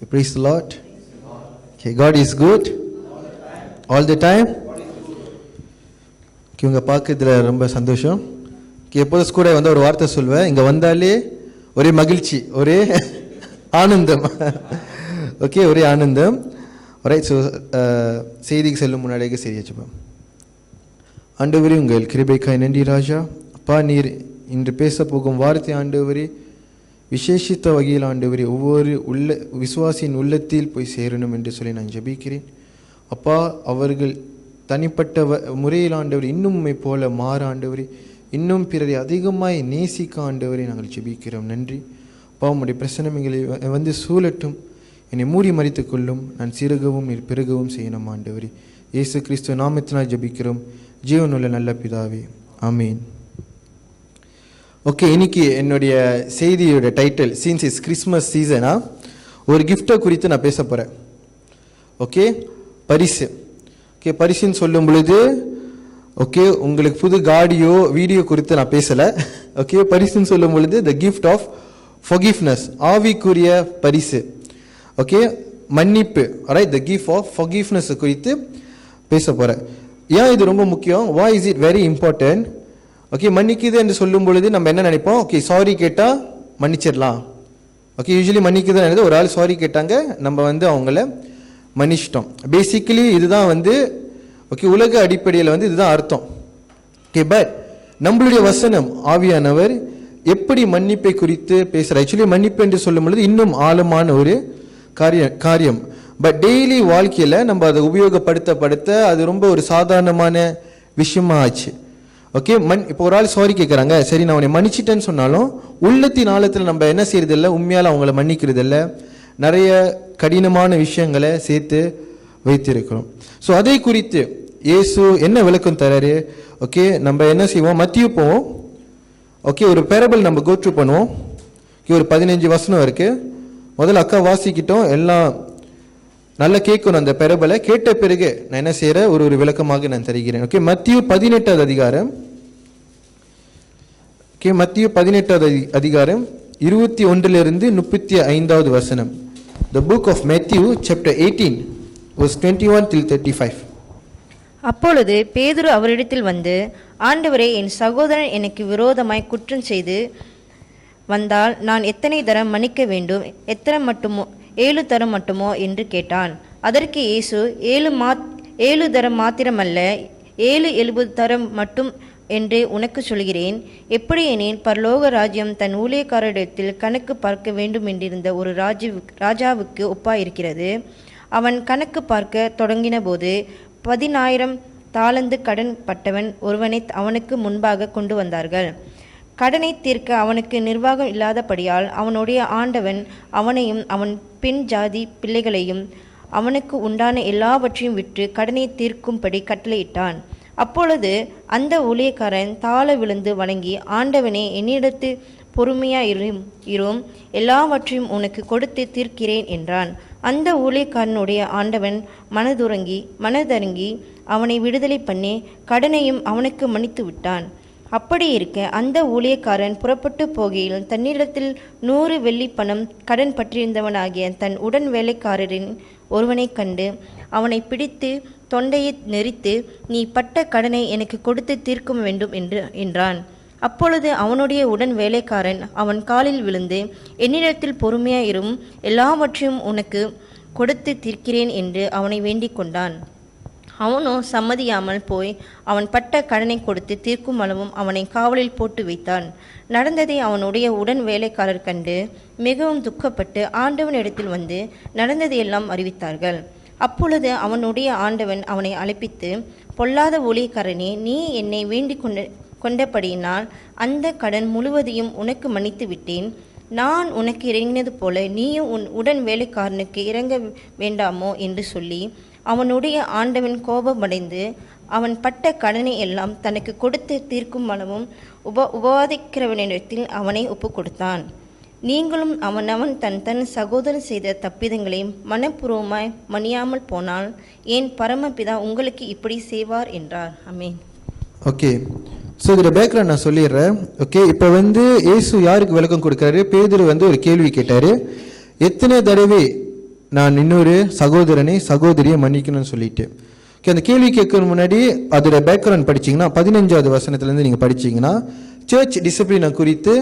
Praise the Lord. Okay, God is good all the time. உங்க பார்க்கறதுல ரொம்ப சந்தோஷம். எப்போதும் கூட வந்து ஒரு வார்த்தை சொல்வேன், இங்கே வந்தாலே ஒரே மகிழ்ச்சி, ஒரே ஆனந்தம். ஓகே, ஒரே ஆனந்தம். ரைட். ஸோ செய்திக்கு செல்லும் முன்னாடியே சரி வச்சுப்போம். ஆண்டவரே, உங்கள் கிருபைக்காய் நன்றி ராஜா. அப்பா, நீர் இன்று பேச போகும் வார்த்தை ஆண்டவரே விசேஷித்த வகையில் ஆண்டவரே ஒவ்வொரு விசுவாசியின் உள்ளத்தில் போய் சேரணும் என்று சொல்லி நான் ஜெபிக்கிறேன். அப்பா, அவர்கள் தனிப்பட்ட முறையில் ஆண்டவர் இன்னும் உம்மை போல மாற ஆண்டவரே, இன்னும் பிறரை அதிகமாய் நேசிக்க ஆண்டவரை நாங்கள் ஜெபிக்கிறோம். நன்றி அப்பா. உம்முடைய பிரசன்னம் எங்களை வந்து சூழட்டும், என்னை மூடி மறைத்துக் கொள்ளும். நான் சிறுகவும் நீர் பெருகவும் செய்யணும் ஆண்டவரே. இயேசு கிறிஸ்துவ நாமத்தினால் ஜெபிக்கிறோம் ஜீவனுள்ள நல்ல பிதாவே, ஆமீன். ஓகே, இன்னைக்கு என்னுடைய செய்தியோட டைட்டில் சீன்ஸ் இஸ் கிறிஸ்மஸ் சீசனா ஒரு கிஃப்டை குறித்து நான் பேச போகிறேன். ஓகே, பரிசு. ஓகே, பரிசுன்னு சொல்லும் பொழுது ஓகே உங்களுக்கு புது காடியோ வீடியோ குறித்து நான் பேசலை. ஓகே, பரிசுன்னு சொல்லும் பொழுது த கிஃப்ட் ஆஃப் ஃபர்கிவ்னஸ், ஆவிக்குரிய பரிசு. ஓகே, மன்னிப்பு. Right, the gift of forgiveness குறித்து பேச போகிறேன். ஏன் இது ரொம்ப முக்கியம்? why is it very important? Okay, மன்னிக்குது என்று சொல்லும் பொழுது நம்ம என்ன நினைப்போம்? ஓகே, சாரி கேட்டால் மன்னிச்சிடலாம். ஓகே, யூஸ்வலி மன்னிக்குதுன்னு நினைது ஒரு ஆள் சாரி கேட்டாங்க, நம்ம வந்து அவங்கள மன்னிச்சிட்டோம். பேசிக்கலி இதுதான் வந்து ஓகே உலக அடிப்படையில் வந்து இதுதான் அர்த்தம். ஓகே, பட் நம்மளுடைய வசனம் ஆவியானவர் எப்படி மன்னிப்பை குறித்து பேசுகிறார்? ஆக்சுவலி மன்னிப்பு என்று சொல்லும் பொழுது இன்னும் ஆழமான ஒரு காரியம். பட் டெய்லி வாழ்க்கையில் நம்ம அதை உபயோகப்படுத்த அது ரொம்ப ஒரு சாதாரணமான விஷயமா ஆச்சு. ஓகே, இப்போ ஒரு ஆள் சாரி கேட்குறாங்க, சரி நான் உன்னை மன்னிச்சிட்டேன்னு சொன்னாலும் உள்ளத்தின் ஆழத்தில் நம்ம என்ன செய்யறதில்ல, உண்மையால் அவங்கள மன்னிக்கிறதில்ல, நிறைய கடினமான விஷயங்களை சேர்த்து வைத்திருக்கிறோம். ஸோ அதை குறித்து இயேசு என்ன விளக்கம் தராரு? ஓகே, நம்ம என்ன செய்வோம்? மத்திய போவோம். ஓகே, ஒரு பேரபிள் நம்ம கோட்ரு பண்ணுவோம். ஓகே, ஒரு 15 வசனம் இருக்கு. முதல்ல அக்கா வாசிக்கிட்டோம், எல்லாம் நல்லா கேட்கணும். அந்த பேரபிளை கேட்ட பிறகு நான் என்ன செய்யறேன், ஒரு விளக்கமாக நான் தருகிறேன். ஓகே, மத்திய 18வது அதிகாரம். ஓகே, மத்திய 18வது அதிகாரம் 21 to 35 வசனம். The book of Matthew chapter 18 verse 21 till 35. அப்பொழுது பேதுரு அவரிடத்தில் வந்து, ஆண்டவரே, என் சகோதரன் எனக்கு விரோதமாய் குற்றம் செய்து வந்தால் நான் எத்தனை தரம் மன்னிக்க வேண்டும்? 7 தரம் மட்டுமோ என்று கேட்டான். அதற்கு இயேசு, 7 தரம் மாத்திரமல்ல, 70 தரம் மட்டும் என்று உனக்கு சொல்கிறேன். எப்படி எனில், பரலோக ராஜ்யம் தன் ஊழியக்காரரிடத்தில் கணக்கு பார்க்க வேண்டும் என்றிருந்த ஒரு ராஜாவுக்கு ஒப்பாயிருக்கிறது. அவன் கணக்கு பார்க்க தொடங்கின போது 10,000 தாலந்து கடன் பட்டவன் ஒருவனை அவனுக்கு முன்பாக கொண்டு வந்தார்கள். கடனை தீர்க்க அவனுக்கு நிர்வாகம் இல்லாதபடியால் அவனுடைய ஆண்டவன் அவனையும் அவன் பெண் ஜாதி பிள்ளைகளையும் அவனுக்கு உண்டான எல்லாவற்றையும் விற்று கடனை தீர்க்கும்படி கட்டளையிட்டான். அப்பொழுது அந்த ஊழியக்காரன் தாழ விழுந்து வணங்கி, ஆண்டவனே, என்னிடத்து பொறுமையாயிரும், எல்லாவற்றையும் உனக்கு கொடுத்து தீர்க்கிறேன் என்றான். அந்த ஊழியக்காரனுடைய ஆண்டவன் மனதரங்கி அவனை விடுதலை பண்ணி கடனையும் அவனுக்கு மன்னித்து விட்டான். அப்படி இருக்க அந்த ஊழியக்காரன் புறப்பட்டு போகையில் தன்னிடத்தில் 100 வெள்ளி பணம் கடன் பற்றியிருந்தவனாகிய தன் உடன் வேலைக்காரரின் ஒருவனை கண்டு அவனை பிடித்து தொண்டையை நெரித்து, நீ பட்ட கடனை எனக்கு கொடுத்து தீர்க்க வேண்டும் என்றான். அப்பொழுது அவனுடைய உடன் வேலைக்காரன் அவன் காலில் விழுந்து, என்னிடத்தில் பொறுமையாயிரும், எல்லாவற்றையும் உனக்கு கொடுத்து தீர்க்கிறேன் என்று அவனை வேண்டிக் கொண்டான். அவனோ சம்மதியாமல் போய் அவன் பட்ட கடனை கொடுத்து தீர்க்கும் அளவும் அவனை காவலில் போட்டு வைத்தான். நடந்ததை அவனுடைய உடன் வேலைக்காரர் கண்டு மிகவும் துக்கப்பட்டு ஆண்டவனிடத்தில் வந்து நடந்ததையெல்லாம் அறிவித்தார்கள். அப்பொழுது அவனுடைய ஆண்டவன் அவனை அழைப்பித்து, பொல்லாத ஊழியக்காரனே, நீ என்னை வேண்டிக் கொண்டபடியினால் அந்த கடன் முழுவதையும் உனக்கு மன்னித்து விட்டேன். நான் உனக்கு இறங்கினது போல நீயும் உன் உடன் வேலைக்காரனுக்கு இறங்க வேண்டாமோ என்று சொல்லி அவனுடைய ஆண்டவன் கோபமடைந்து அவன் பட்ட கடனை எல்லாம் தனக்கு கொடுத்து தீர்க்கும் அளவும் உபாதிக்கிறவனிடத்தில் அவனை ஒப்பு கொடுத்தான். நீங்களும் அவனவன் தன் சகோதரன் செய்த தப்பிதங்களை மனப்பூர்வமாய் மன்னியாமல் போனால் என் பரமபிதா உங்களுக்கு இப்படி செய்வார் என்றார். ஆமென். ஓகே, ஸோ இதில் பேக்ரவுண்ட் நான் சொல்லிடுறேன். ஓகே, இப்போ வந்து இயேசு யாருக்கு விளக்கம் கொடுக்குறாரு? பேதுரு வந்து ஒரு கேள்வி கேட்டார், எத்தனை தடவை நான் இன்னொரு சகோதரனை சகோதரியை மன்னிக்கணும்னு சொல்லிட்டு. ஓகே, அந்த கேள்வி கேட்கற முன்னாடி அதோட பேக்ரவுண்ட் படிச்சிங்கன்னா 15வது வசனத்துலேருந்து நீங்கள் படிச்சீங்கன்னா சர்ச் டிசிப்ளினை குறித்து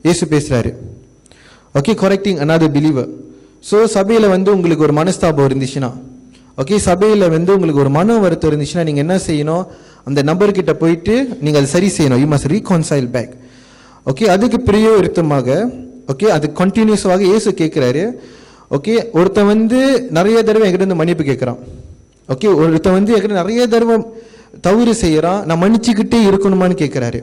இயேசு பேசுகிறாரு. Okay, correcting another believer. So சபையில் வந்து உங்களுக்கு ஒரு மனஸ்தாபம் இருந்துச்சுன்னா, ஓகே, சபையில் வந்து உங்களுக்கு ஒரு மன வருத்தம் இருந்துச்சுன்னா நீங்கள் என்ன செய்யணும்? அந்த நபர்கிட்ட போயிட்டு நீங்கள் அதை சரி செய்யணும். You must reconcile back. Okay, அதுக்கு பிரயோரித்தமாக, ஓகே, அது கண்டினியூஸாக இயேசு கேட்குறாரு. ஓகே, ஒருத்தன் வந்து நிறைய தடவை என்கிட்ட வந்து மன்னிப்பு கேட்குறான். ஓகே, ஒருத்தன் வந்து என்கிட்ட நிறைய தடவை தவறு செய்கிறான், நான் மன்னிச்சுக்கிட்டே இருக்கணுமான்னு கேட்குறாரு.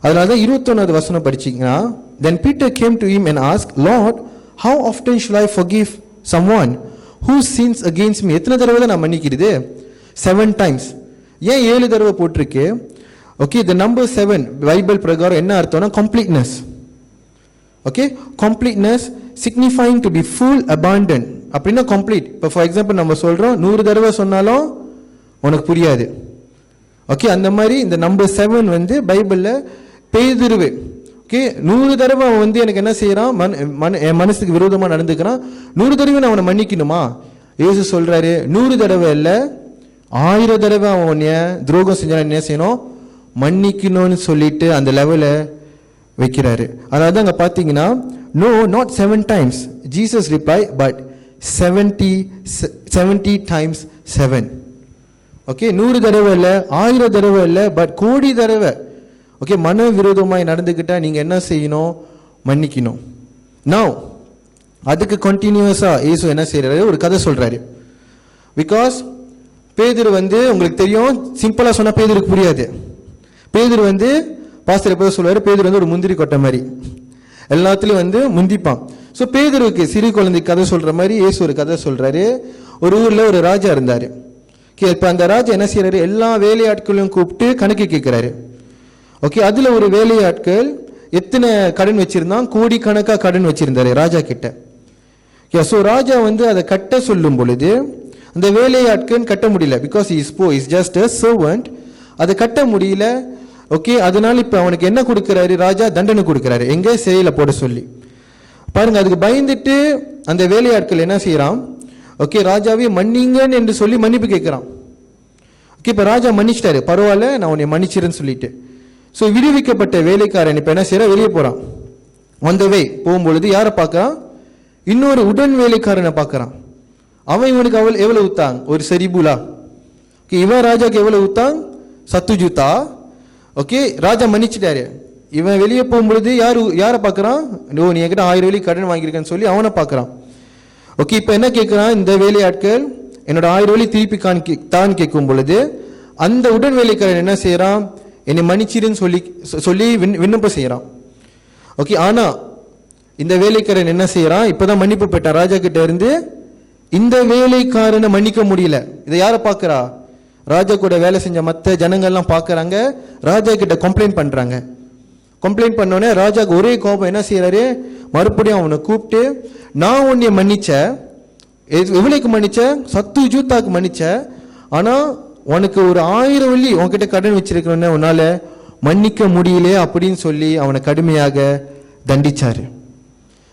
அதனால தான் 21வது வசனம் படிச்சிங்கன்னா, then Peter came to him and ask, Lord, how often should I forgive someone who sins against me? எத்தனை தடவை தான் நான் மன்னிக்கிறது? 7 times. ஏன் 7 தடவை போட்டிருக்கு? ஓகே, த நம்பர் 7 பைபிள் பிரகாரம் என்ன அர்த்தம்னா completeness. Okay, completeness signifying to be full abandon அப்படின்னா கம்ப்ளீட். இப்போ ஃபார் எக்ஸாம்பிள் நம்ம சொல்கிறோம் 100 தடவை சொன்னாலும் உனக்கு புரியாது. ஓகே, அந்த மாதிரி இந்த நம்பர் 7 வந்து பைபிளில் பேதுருவே. ஓகே, 100 தடவை அவன் வந்து எனக்கு என்ன செய்கிறான்? என் மனசுக்கு விரோதமாக நடந்துக்கிறான், 100 தடவை நான் அவனை மன்னிக்கணுமா? இயேசு சொல்கிறாரு 100 தடவை இல்லை, 1000 தடவை அவன் உன்னைய துரோகம் செஞ்சாலும் என்ன செய்யணும்? மன்னிக்கணும்னு சொல்லிட்டு அந்த லெவலை வைக்கிறாரு. அதாவது அங்கே பார்த்தீங்கன்னா, no not 7 times Jesus reply, but 70 times 7. Okay, 100 தடவை இல்லை, 1000 தடவை இல்லை, பட் கோடி தடவை. ஓகே, மன விரோதமாய் நடந்துக்கிட்டா நீங்கள் என்ன செய்யணும்? மன்னிக்கணும். நவ் அதுக்கு கண்டினியூஸாக இயேசு என்ன செய்கிறாரு? ஒரு கதை சொல்கிறாரு. பிகாஸ் பேதுரு வந்து உங்களுக்கு தெரியும், சிம்பிளாக சொன்னால் பேதுருக்கு புரியாது. பேதுரு வந்து பாஸ்டர் எப்போ சொல்லுவார், பேதுரு வந்து ஒரு முந்திரி கொட்டை மாதிரி எல்லாத்துலேயும் வந்து முந்திப்பான். ஸோ பேதுருக்கு சிறு குழந்தை கதை சொல்கிற மாதிரி இயேசு ஒரு கதை சொல்கிறாரு. ஒரு ஊரில் ஒரு ராஜா இருந்தார். இப்போ அந்த ராஜா என்ன செய்கிறாரு? எல்லா வேலையாட்களையும் கூப்பிட்டு கணக்கு கேட்குறாரு. ஓகே, அதில் ஒரு வேலையாட்கள் எத்தனை கடன் வச்சுருந்தான்? கோடிக்கணக்காக கடன் வச்சுருந்தாரு ராஜா கிட்ட. ஸோ ராஜா வந்து அதை கட்ட சொல்லும் பொழுது அந்த வேலையாட்கள் கட்ட முடியல. Because is just a servant. அதை கட்ட முடியல. ஓகே, அதனால இப்போ அவனுக்கு என்ன கொடுக்குறாரு? ராஜா தண்டனை கொடுக்குறாரு, எங்கே சிறையில் போட சொல்லி. பாருங்க, அதுக்கு பயந்துட்டு அந்த வேலையாட்கள் என்ன செய்யறான்? ஓகே, ராஜாவே மன்னிங்கன்னு என்று சொல்லி மன்னிப்பு கேட்குறான். ஓகே, இப்போ ராஜா மன்னிச்சிட்டாரு, பரவாயில்ல நான் உன்னை மன்னிச்சிருன்னு சொல்லிட்டு. ஸோ விடுவிக்கப்பட்ட வேலைக்காரன் இப்போ என்ன செய்யற? வெளியே போறான். அந்த வே போகும்பொழுது யாரை பார்க்கறான்? இன்னொரு உடன் வேலைக்காரனை பார்க்கறான். அவன் இவனுக்கு எவ்வளவு ஊத்தாங்க? ஒரு சரிபுலா. ஓகே, இவன் ராஜாக்கு எவ்வளவு ஊத்தாங்க? சத்து ஜூத்தா. ஓகே, ராஜா மன்னிச்சிட்டாரு. இவன் வெளியே போகும்பொழுது யாரை பார்க்குறான்? நீ என்கிட்ட 1000 வெள்ளி கடன் வாங்கியிருக்கேன்னு சொல்லி அவனை பார்க்குறான். ஓகே, இப்போ என்ன கேட்குறான்? இந்த வேலையாட்கள் என்னோட 1000 வெள்ளி திருப்பி தான் கேட்கும் பொழுது அந்த உடன் வேலைக்காரன் என்ன செய்யறான்? என்னை மன்னிச்சிருன்னு சொல்லி விண்ணப்பம் செய்யறான். ஓகே, ஆனால் இந்த வேலைக்காரன் என்ன செய்யறான்? இப்போதான் மன்னிப்பு பெற்றான் ராஜா கிட்ட இருந்து. இந்த வேலைக்காரனை மன்னிக்க முடியல. இதை யாரை பார்க்குறா? ராஜா கூட வேலை செஞ்ச மற்ற ஜனங்கள்லாம் பார்க்குறாங்க. ராஜா கிட்ட கம்ப்ளைண்ட் பண்ணுறாங்க. கம்ப்ளைண்ட் பண்ணோடனே ராஜாக்கு ஒரே கோபம். என்ன செய்யறாரு? மறுபடியும் அவனை கூப்பிட்டு, நான் உன்னை மன்னிச்ச, எவ்வளோக்கு மன்னிச்ச? சத்து ஜூத்தாக்கு மன்னிச்ச, ஆனால் உனக்கு ஒரு 1000 வெள்ளி உன்கிட்ட கடன் வச்சிருக்கிறோன்னு உன்னால மன்னிக்க முடியல அப்படின்னு சொல்லி அவனை கடுமையாக தண்டிச்சாரு.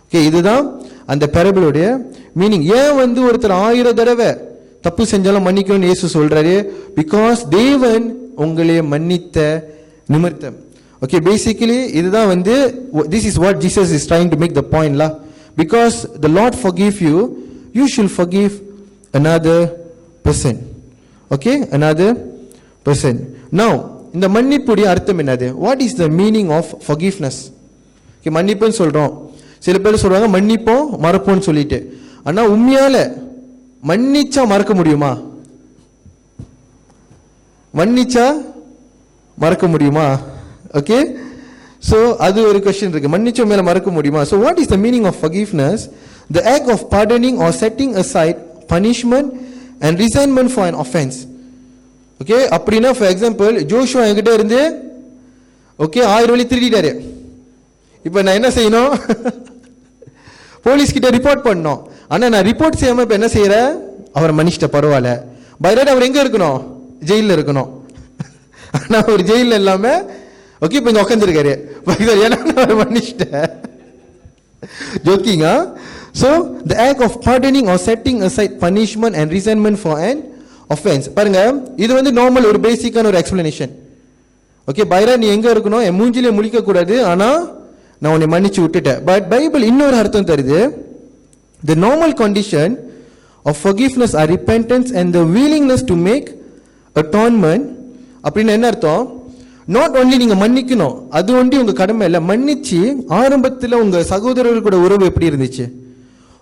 ஓகே, இதுதான் அந்த பேரபிளுடைய மீனிங். ஏன் வந்து ஒருத்தர் 1000 தடவை தப்பு செஞ்சாலும் மன்னிக்கணும்னு இயேசு சொல்றாரு? பிகாஸ் தேவன் உங்களை மன்னித்த நிமித்தம். ஓகே, பேசிக்கலி இதுதான் வந்து this is what Jesus is trying to make the point லா. Because the Lord forgive you, you should forgive another person. Okay, another person. Now இந்த மன்னிப்புடைய அர்த்தம் என்னது? What is the meaning of forgiveness? Okay, மன்னிப்புன்னு சொல்றோம். சில பேர் சொல்றாங்க மன்னிப்போம் மறப்போம்னு சொல்லிட்டு. ஆனா உண்மையால மன்னிச்சா மறக்க முடியுமா? மன்னிச்சா மறக்க முடியுமா? ஓகே, ஸோ அது ஒரு கொஸ்டின் இருக்கு. மன்னிச்ச மேல மறக்க முடியுமா? So what is the meaning of forgiveness? The act of pardoning or setting aside punishment and resignment for an offense. Okay, அப்படின்னா ஃபார் எக்ஸாம்பிள் ஜோஷுவா என்கிட்ட இருந்து ஓகே 1000 வெள்ளி திருடிட்டாரு. இப்போ நான் என்ன செய்யணும்? போலீஸ் கிட்ட ரிப்போர்ட் பண்ணணும். ஆனால் நான் ரிப்போர்ட் செய்யாமல் இப்போ என்ன செய்யறேன்? அவரை மன்னிச்சிட்ட, பரவாயில்ல. பை ரைட் அவர் எங்கே இருக்கணும்? ஜெயிலில் இருக்கணும். ஆனால் அவர் ஜெயிலில் இல்லாமல் ஓகே இப்போ இங்கே உட்காந்துருக்காரு. ஏன்னா அவரை மன்னிச்சிட்டேன். ஜோக்கிங்கா? So the act of pardoning or setting aside punishment and resentment for an offense. பாருங்க, இது வந்து நார்மல் ஒரு பேசிக்கான ஒரு எக்ஸ்பிளனேஷன். ஓகே, பைரா நீ எங்க இருக்கணும், என் மூஞ்சிலே முழிக்க கூடாது, ஆனா நான் உன்னை மன்னிச்சு விட்டுட்டேன். பட் பைபிள் இன்னொரு அர்த்தம் தருது. The normal condition of forgiveness are repentance and the willingness to make atonement. அப்படின்னு என்ன அர்த்தம்? நாட் ஒன்லி நீங்க மன்னிக்கணும், அது ஒண்டி உங்க கடமை இல்லை. மன்னிச்சு ஆரம்பத்தில் உங்க சகோதரர்கள் கூட உறவு எப்படி இருந்துச்சு,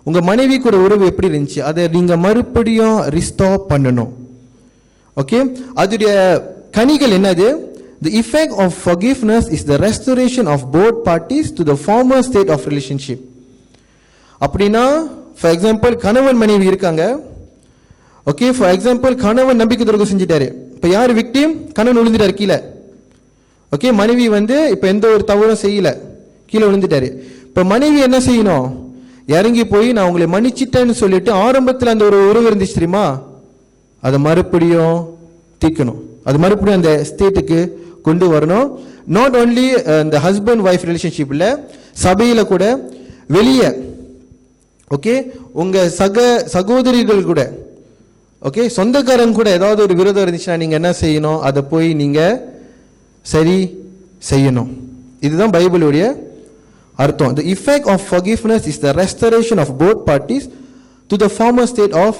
உங்க மனைவி கூட உறவு எப்படி இருந்துச்சு, அதை நீங்க மறுபடியும் ரிஸ்டோர் பண்ணணும். ஓகே, அதுடைய கனிகள் என்னது? The effect of forgiveness is the restoration of both parties to the former state of relationship. அப்படின்னா ஃபார் எக்ஸாம்பிள் கணவன் மனைவி இருக்காங்க. ஓகே, ஃபார் எக்ஸாம்பிள் கணவன் நம்பிக்கை துரோகம் செஞ்சிட்டாரு. இப்போ யார் விக்டிம்? கணவன் விழுந்துட்டாரு கீழே. ஓகே, மனைவி வந்து இப்போ எந்த ஒரு தவறும் செய்யல, கீழே விழுந்துட்டாரு. இப்போ மனைவி என்ன செய்யணும்? இறங்கி போய் நான் உங்களை மன்னிச்சிட்டேன்னு சொல்லிட்டு ஆரம்பத்தில் அந்த ஒரு உறவு இருந்துச்சு தெரியுமா, அதை மறுபடியும் தீக்கணும், அது மறுபடியும் அந்த ஸ்டேட்டுக்கு கொண்டு வரணும். நாட் ஓன்லி இந்த ஹஸ்பண்ட் ஒய்ஃப் ரிலேஷன்ஷிப்பில், சபையில் கூட, வெளியே. ஓகே, உங்க சகோதரிகள் கூட, ஓகே, சொந்தக்காரங்க கூட ஏதாவது ஒரு விரோதம் இருந்துச்சுன்னா நீங்க என்ன செய்யணும்? அதை போய் நீங்க சரி செய்யணும். இதுதான் பைபிளுடைய அர்த்தம். The effect of forgiveness is the restoration of both parties to the former state of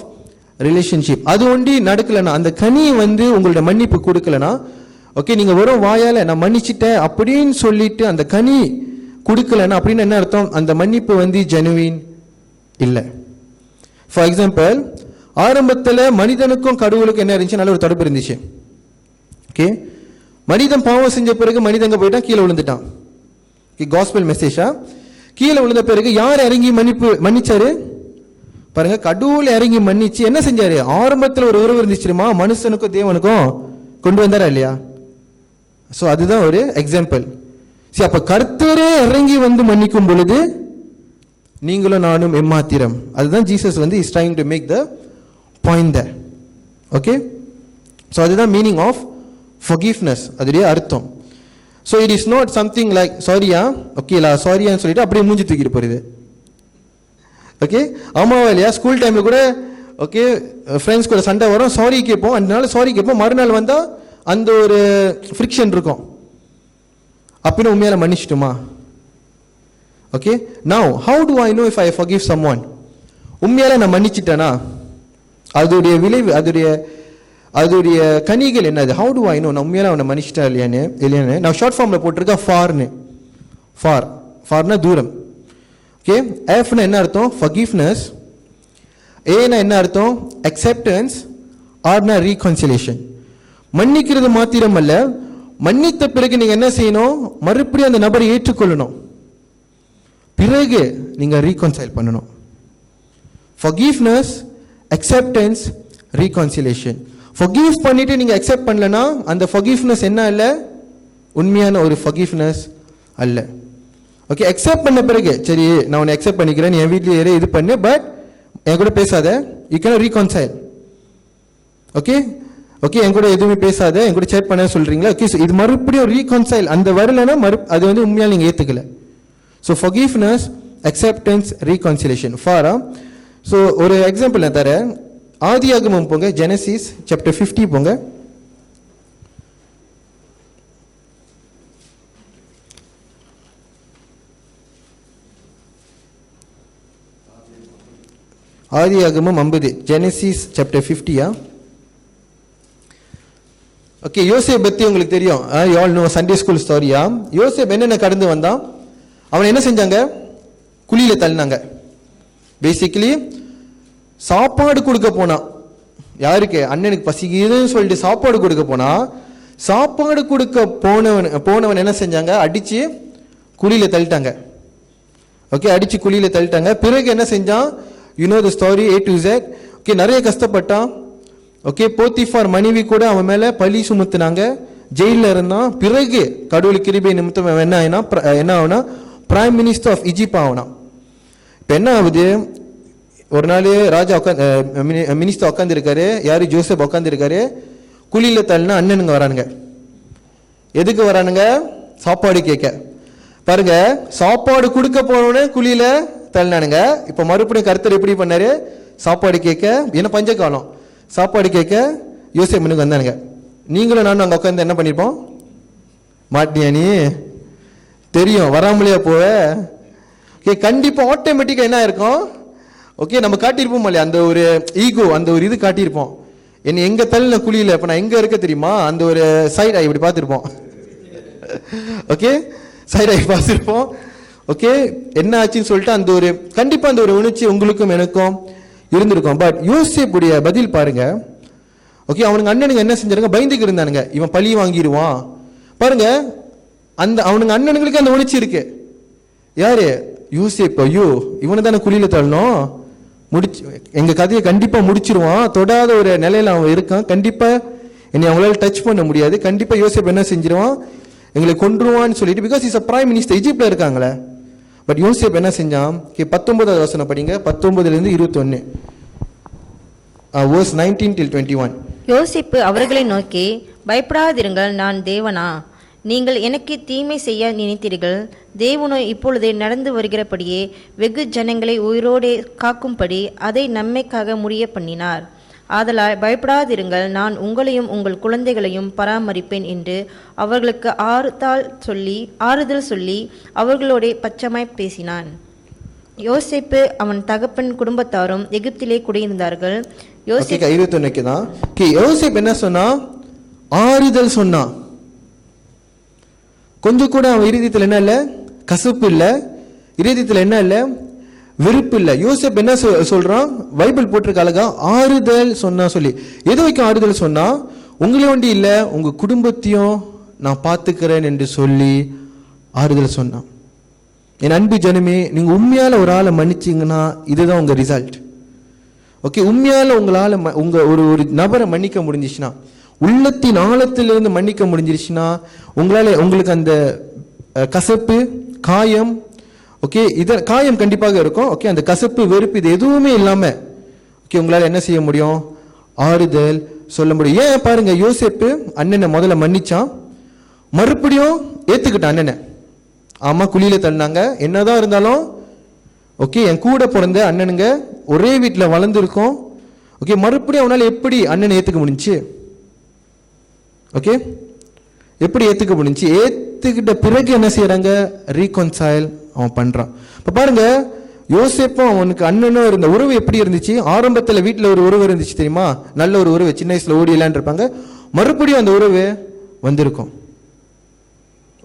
relationship. அது ஒண்டி நடக்கலனா, அந்த கனி வந்து உங்களோட மன்னிப்பு கொடுக்கலனா, ஓகே, நீங்க வெறும் வாயால நான் மன்னிச்சிட்டேன் அப்படின்னு சொல்லிட்டு அந்த கனி கொடுக்கலனா அப்படின்னு என்ன அர்த்தம்? அந்த மன்னிப்பு வந்து ஜெனுவின் இல்லை. ஃபார் எக்ஸாம்பிள், ஆரம்பத்தில் மனிதனுக்கும் கடவுளுக்கும் என்ன இருந்துச்சு? நல்ல ஒரு தொடர்பு இருந்துச்சு. ஓகே, மனிதன் பாவம் செஞ்ச பிறகு மனிதங்க போயிட்டான், கீழே விழுந்துட்டான். காஸ்பல் மெசேஜா, கீழே விழுந்த பிறகு யார் இறங்கி மன்னிச்சாரு? பாருங்க, கடவுள் இறங்கி மன்னிச்சு என்ன செஞ்சாரு? ஆரம்பத்தில் ஒரு உறவு இருந்துச்சுமா, மனுஷனுக்கும் தேவனுக்கும் கொண்டு வந்தாரா இல்லையா? ஸோ அதுதான் ஒரு எக்ஸாம்பிள். சரி, அப்ப கர்த்தரே இறங்கி வந்து மன்னிக்கும் பொழுது நீங்களும் நானும் எம்மாத்திரம். அதுதான் ஜீசஸ் வந்து is trying to make the point there. Okay, so அதுதான் மீனிங் ஆஃப் forgiveness, அதுடைய அர்த்தம். So it is not something like சாரியா, ஓகேலா சாரியான்னு சொல்லிட்டு அப்படியே மூஞ்சி தூக்கிட்டு போறது. ஓகே, ஆமாவா இல்லையா? ஸ்கூல் டைம்ல கூட ஓகே ஃப்ரெண்ட்ஸ் கூட சண்டை வரும், சாரி கேட்போம், அதனால சாரி கேட்போம், மறுநாள் வந்தா அந்த ஒரு ஃப்ரிக்ஷன் இருக்கும். அப்படின்னு உண்மையால மன்னிச்சிட்டுமா? Okay, now how do I know if I forgive someone? உண்மையால நான் மன்னிச்சிட்டேனா? அதோடைய விளைவு, அதோடைய கனிகள் என்னது? ஹவு டு ஐ நோ நான் உண்மையால அவனை மன்னிச்சிட்டா இல்லையான்னு நான் ஷார்ட் ஃபார்ம்ல போட்டிருக்கேன் ஃபார்னு. ஃபார்னா தூரம். ஓகே, எஃப்னா என்ன அர்த்தம்? forgiveness. ஏனா என்ன அர்த்தம்? acceptance. ஆர்னா reconciliation. மன்னிக்கிறது மாத்திரம் அல்ல, மன்னித்த பிறகு நீங்க என்ன செய்யணும்? மறுபடியும் அந்த நபரை ஏற்றுக்கொள்ளணும், பிறகு நீங்க reconcile பண்ணணும். forgiveness, acceptance, reconciliation. forgive பண்ணிட்டு நீங்க accept பண்ணலனா அந்த forgiveness என்ன இல்ல? உண்மையான ஒரு forgiveness அல்ல. ஓகே, அக்செப்ட் பண்ண பிறகு சரி நான் உன்னை அக்செப்ட் பண்ணிக்கிறேன், என் வீட்டில் இது பண்ணு, பட் என் கூட பேசாத, யூ கேன் ரீகன்சைல். ஓகே, என் கூட எதுவுமே பேசாத, என் கூட சேட் பண்ண சொல்றீங்களா? ஓகே, இது மறுபடியும் ரீகன்சைல் அந்த வரலன்னா அது வந்து உண்மையால நீங்க ஏத்துக்கல. So forgiveness, acceptance, reconciliation. ஃபாரா ஸோ ஒரு எக்ஸாம்பிள் நான் தரேன். ஆதியாகமம் போங்க, ஜெனசிஸ் சாப்டர் 50 போங்க. ஆதியாகமம் 50, ஜெனசிஸ் சாப்டர் 50. ஓகே, யோசேப் பத்தி உங்களுக்கு தெரியும், you all know, Sunday school ஸ்டோரியா. யோசேப் என்னென்ன கடந்து வந்தான்? அவனை என்ன செஞ்சாங்க? குழியில தள்ளினாங்க. பேசிக்கலி சாப்பாடு கொடுக்க போனா, யாருக்கு? அண்ணனுக்கு பசிக்குதுன்னு சொல்லிட்டு சாப்பாடு கொடுக்க போனா, சாப்பாடு கொடுக்க போனவன் என்ன செஞ்சாங்க? அடிச்சு குழியில தள்ளிட்டாங்க. ஓகே, அடிச்சு குழியில தள்ளிட்டாங்க. பிறகு என்ன செஞ்சான்? You know the story A to Z. Okay, நிறைய கஷ்டப்பட்டான். ஓகே, போத்திஃபார் மனைவி கூட அவன் மேல பழி சுமத்துனாங்க, ஜெயில இருந்தான். பிறகு கடவுள் கிருபை நிமித்தம் என்ன ஆகுனா பிரைம் மினிஸ்டர் ஆஃப் ஈஜிப்ட் ஆகுனா. இப்போ என்ன ஆகுது? ஒரு நாள் ராஜா மினிஸ்டர் உட்காந்து இருக்காரு, யாரு? ஜோசப் உட்காந்து இருக்காரு. குழியில தள்ளினா அண்ணனுங்க வரானுங்க. எதுக்கு வரானுங்க? சாப்பாடு கேட்க. பாருங்க, சாப்பாடு கொடுக்க போனோடனே குழியில தள்ளினானுங்க. இப்போ மறுபடியும் கர்த்தர் எப்படி பண்ணாரு? சாப்பாடு கேட்க, ஏன்னா பஞ்ச காலம், சாப்பாடு கேட்க யோசேப்புனுக்கு வந்தானுங்க. நீங்களும் நானும் அங்கே உட்காந்து என்ன பண்ணியிருப்போம்? மாட்டியா நீ தெரியும் வராமலையா போவ? ஓகே, கண்டிப்பாக ஆட்டோமேட்டிக்காக என்ன இருக்கும்? ஓகே, நம்ம காட்டியிருப்போம் இல்லையா அந்த ஒரு ஈகோ, அந்த ஒரு இது காட்டியிருப்போம். என்னை எங்கே தள்ளின குழியில் இப்போ நான் எங்கே இருக்க தெரியுமா? அந்த ஒரு சைட் ஆகி இப்படி பார்த்துருப்போம். ஓகே, சைட் ஆகி பார்த்துருப்போம். ஓகே, என்ன ஆச்சுன்னு சொல்லிட்டு அந்த ஒரு கண்டிப்பாக அந்த ஒரு உணர்ச்சி உங்களுக்கும் எனக்கும் இருந்திருக்கும். பட் யோசேப்புடைய பதில் பாருங்க. ஓகே, அவனுங்க அண்ணனுங்க என்ன செஞ்சாருங்க? பயந்துக்கு இருந்தானுங்க, இவன் பழி வாங்கிடுவான். பாருங்க, அந்த அவனுங்க அண்ணனுங்களுக்கு அந்த உணர்ச்சி இருக்கு. யாரு? யோசேப்பு. ஐயோ, இவனை தானே குழியில தள்ளணும், முடிச்சு எங்க கதையை கண்டிப்பா முடிச்சிருவான், தொடாத ஒரு நிலையில அவன் இருக்கான், கண்டிப்பா என்னை அவங்களால டச் பண்ண முடியாது, கண்டிப்பா யோசேப்பு என்ன செஞ்சிருவான்? எங்களை கொன்றுவான்னு சொல்லிட்டு, because is a prime minister, ஈஜிப்ட்ல இருக்காங்களே. பட் யோசேப்பு என்ன செஞ்சான்? 19வது வசனம் படிங்க, 19 - 21, verse 19 till 21. யோசேப்பு அவர்களை நோக்கி, பயப்படாதிருங்கள், நான் தேவனா? நீங்கள் எனக்கு தீமை செய்ய நினைத்தீர்கள், தேவனோ இப்பொழுது நடந்து வருகிறபடியே வெகு ஜனங்களை உயிரோடு காக்கும்படி அதை நன்மைக்காக முடிய பண்ணினார். ஆதலால் பயப்படாதிருங்கள், நான் உங்களையும் உங்கள் குழந்தைகளையும் பராமரிப்பேன் என்று அவர்களுக்கு ஆறுதல் சொல்லி அவர்களோட பச்சமாய் பேசினான். யோசேப்பு அவன் தகப்பன் குடும்பத்தாரும் எகிப்திலே குடியிருந்தார்கள். யோசேப்பு என்ன சொன்னா? ஆறுதல் சொன்னா. கொஞ்சம் கூட அவன் இருதயத்தில் என்ன இல்லை? கசப்பு இல்லை. இருதயத்தில் என்ன இல்லை? வெறுப்பு இல்லை. யோசேப்பு என்ன சொல்றான்? பைபிள் போட்டிருக்க அழகா ஆறுதல் சொன்னா சொல்லி. எது வரைக்கும் ஆறுதல் சொன்னா? உங்களே ஒண்டி இல்லை, உங்க குடும்பத்தையும் நான் பார்த்துக்கிறேன் என்று சொல்லி ஆறுதல் சொன்னான். என் அன்பு ஜனமே, நீங்க உண்மையால ஒரு ஆளை மன்னிச்சீங்கன்னா இதுதான் உங்க ரிசல்ட். ஓகே, உண்மையால உங்களால உங்க ஒரு நபரை மன்னிக்க முடிஞ்சிச்சுன்னா, உள்ளத்தின் ஆழத்திலிருந்து மன்னிக்க முடிஞ்சிருச்சுன்னா, உங்களுக்கு அந்த கசப்பு, காயம், ஓகே, காயம் கண்டிப்பாக இருக்கும். ஓகே, அந்த கசப்பு, வெறுப்பு இது எதுவுமே இல்லாம ஓகே உங்களால என்ன செய்ய முடியும்? ஆறுதல் சொல்ல முடியும். ஏன் பாருங்க, யோசேப்பு அண்ணனை முதல்ல மன்னிச்சான், மறுபடியும் ஏத்துக்கிட்டான் அண்ணனை. ஆமா, குழியில தள்ளினாங்க, என்னதான் இருந்தாலும் ஓகே என் கூட பிறந்த அண்ணனுங்க ஒரே வீட்டில் வளர்ந்துருக்கோம். ஓகே, மறுபடியும் அவனால எப்படி அண்ணனை ஏத்துக்க முடிஞ்சு? ஓகே, எப்படி ஏத்துக்க முடிஞ்சு? ஏத்துக்கிட்ட பிறகு என்ன செய்யறாங்க? ரீகன்சைல் அவன் பண்றான். இப்ப பாருங்க, யோசேப்பும் அவனுக்கு அண்ணனும் இருந்த உறவு எப்படி இருந்துச்சு? ஆரம்பத்துல வீட்டுல ஒரு உறவு இருந்துச்சு தெரியுமா? நல்ல ஒரு உறவு, சின்ன வயசுல ஓடி இல்லான்னு இருப்பாங்க. மறுபடியும் அந்த உறவு வந்திருக்கும்.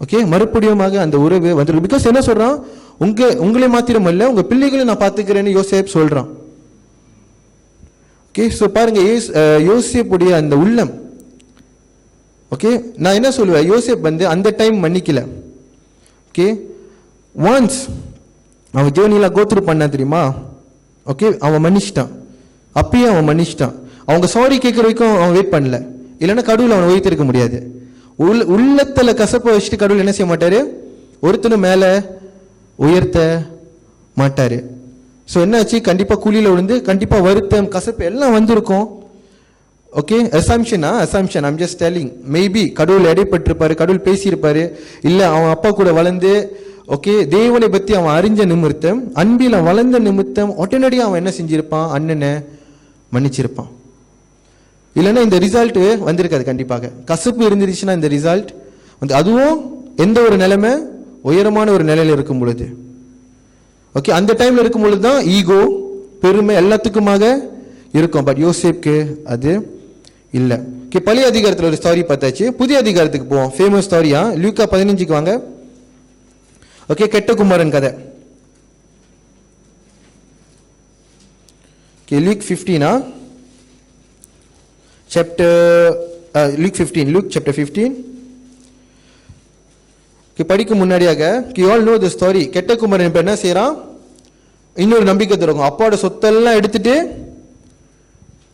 ஓகே, மறுபடியும் அந்த உறவு வந்திருக்கும். பிகாஸ் என்ன சொல்றான்? உங்களை மாத்திரம் அல்ல, உங்க பிள்ளைகளை நான் பாத்துக்கிறேன்னு யோசேப் சொல்றான். ஓகே, சோ பாருங்க யோசேப்புடைய அந்த உள்ளம். ஓகே, நான் என்ன சொல்லுவேன்? யோசேப் அந்த டைம் மன்னிக்கல. ஓகே, ஒன்ஸ் அவன் ஜேர்னில கோத்ரூ பண்ண தெரியுமா? ஓகே, அவன் மன்னிச்சிட்டான், அப்பயே அவன் மன்னிச்சிட்டான். அவங்க சாரி கேட்கற வரைக்கும் அவன் வெயிட் பண்ணல, இல்லைன்னா கடவுள் அவனை உயர்த்திருக்க முடியாது. உள்ளத்துல கசப்பை வச்சுட்டு கடவுள் என்ன செய்ய மாட்டாரு? ஒருத்தனும் மேல உயர்த்த மாட்டாரு. ஸோ என்னாச்சு? கண்டிப்பா கூலியில விழுந்து கண்டிப்பா வருத்தம், கசப்பு எல்லாம் வந்திருக்கும். Okay, assumption I'm just telling. Maybe கடவுள் எடைப்பட்டிருப்பாரு, கடவுள் பேசியிருப்பாரு, இல்லை அவன் அப்பா கூட வளர்ந்து ஓகே தேவனை பற்றி அவன் அறிஞ்ச நிமித்தம், அன்பில் வளர்ந்த நிமித்தம் உடனடியாக அவன் என்ன செஞ்சிருப்பான்? அண்ணனை மன்னிச்சிருப்பான். இல்லைன்னா இந்த ரிசல்ட் வந்திருக்காது. கண்டிப்பாக கசப்பு இருந்துருச்சுன்னா இந்த ரிசல்ட் அதுவும் எந்த ஒரு நிலைமை? உயரமான ஒரு நிலையில இருக்கும் பொழுது. ஓகே, அந்த டைம்ல இருக்கும் பொழுது தான் ஈகோ, பெருமை எல்லாத்துக்குமாக இருக்கும். பட் யோசேப்க்கு அது இல்லை. ஓகே, பழைய அதிகாரத்தில் ஒரு ஸ்டோரி பார்த்தாச்சு. புதிய அதிகாரத்துக்கு போவோம். ஃபேமஸ் ஸ்டோரியா லூக்கா 15க்கு வாங்க. ஓகே, கெட்ட குமாரன் கதை. Okay, Luke 15 Luke chapter 15. படிக்கும் முன்னாடியாக you all know the story. கெட்ட குமாரன் இப்ப என்ன செய்யறான்? இன்னொரு நம்பிக்கை தருவாங்க. அப்பாவோட சொத்தெல்லாம் எடுத்துட்டு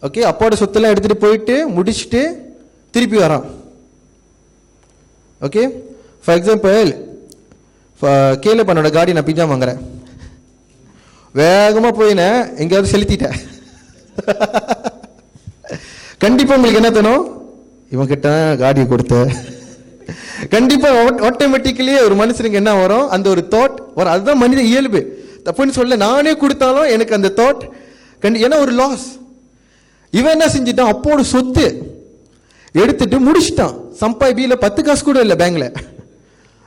ஓகே அப்பாவோட சொத்தெல்லாம் எடுத்துட்டு போயிட்டு முடிச்சுட்டு திருப்பி வரான். ஓகே, ஃபார் எக்ஸாம்பிள் கேளு பண்ணோட காடி நான் பிஜா வாங்குறேன், வேகமா போயினேன் எங்கேயாவது செலுத்திட்டேன். கண்டிப்பா உங்களுக்கு என்ன தோணும்? இவன் கிட்ட காடியை கொடுத்த கண்டிப்பா ஆட்டோமேட்டிக்கலி ஒரு மனுஷனுக்கு என்ன வரும்? அந்த ஒரு தாட் வரும். அதுதான் மனித இயல்பு. தப்புன்னு சொல்ல, நானே கொடுத்தாலும் எனக்கு அந்த தாட் ஏன்னா ஒரு லாஸ். இவன் என்ன செஞ்சிட்டான், அப்போட சொத்து எடுத்துட்டு முடிச்சிட்டான். சம்பாய் பியில் 10 காசு கூட இல்லை பேங்க்ல.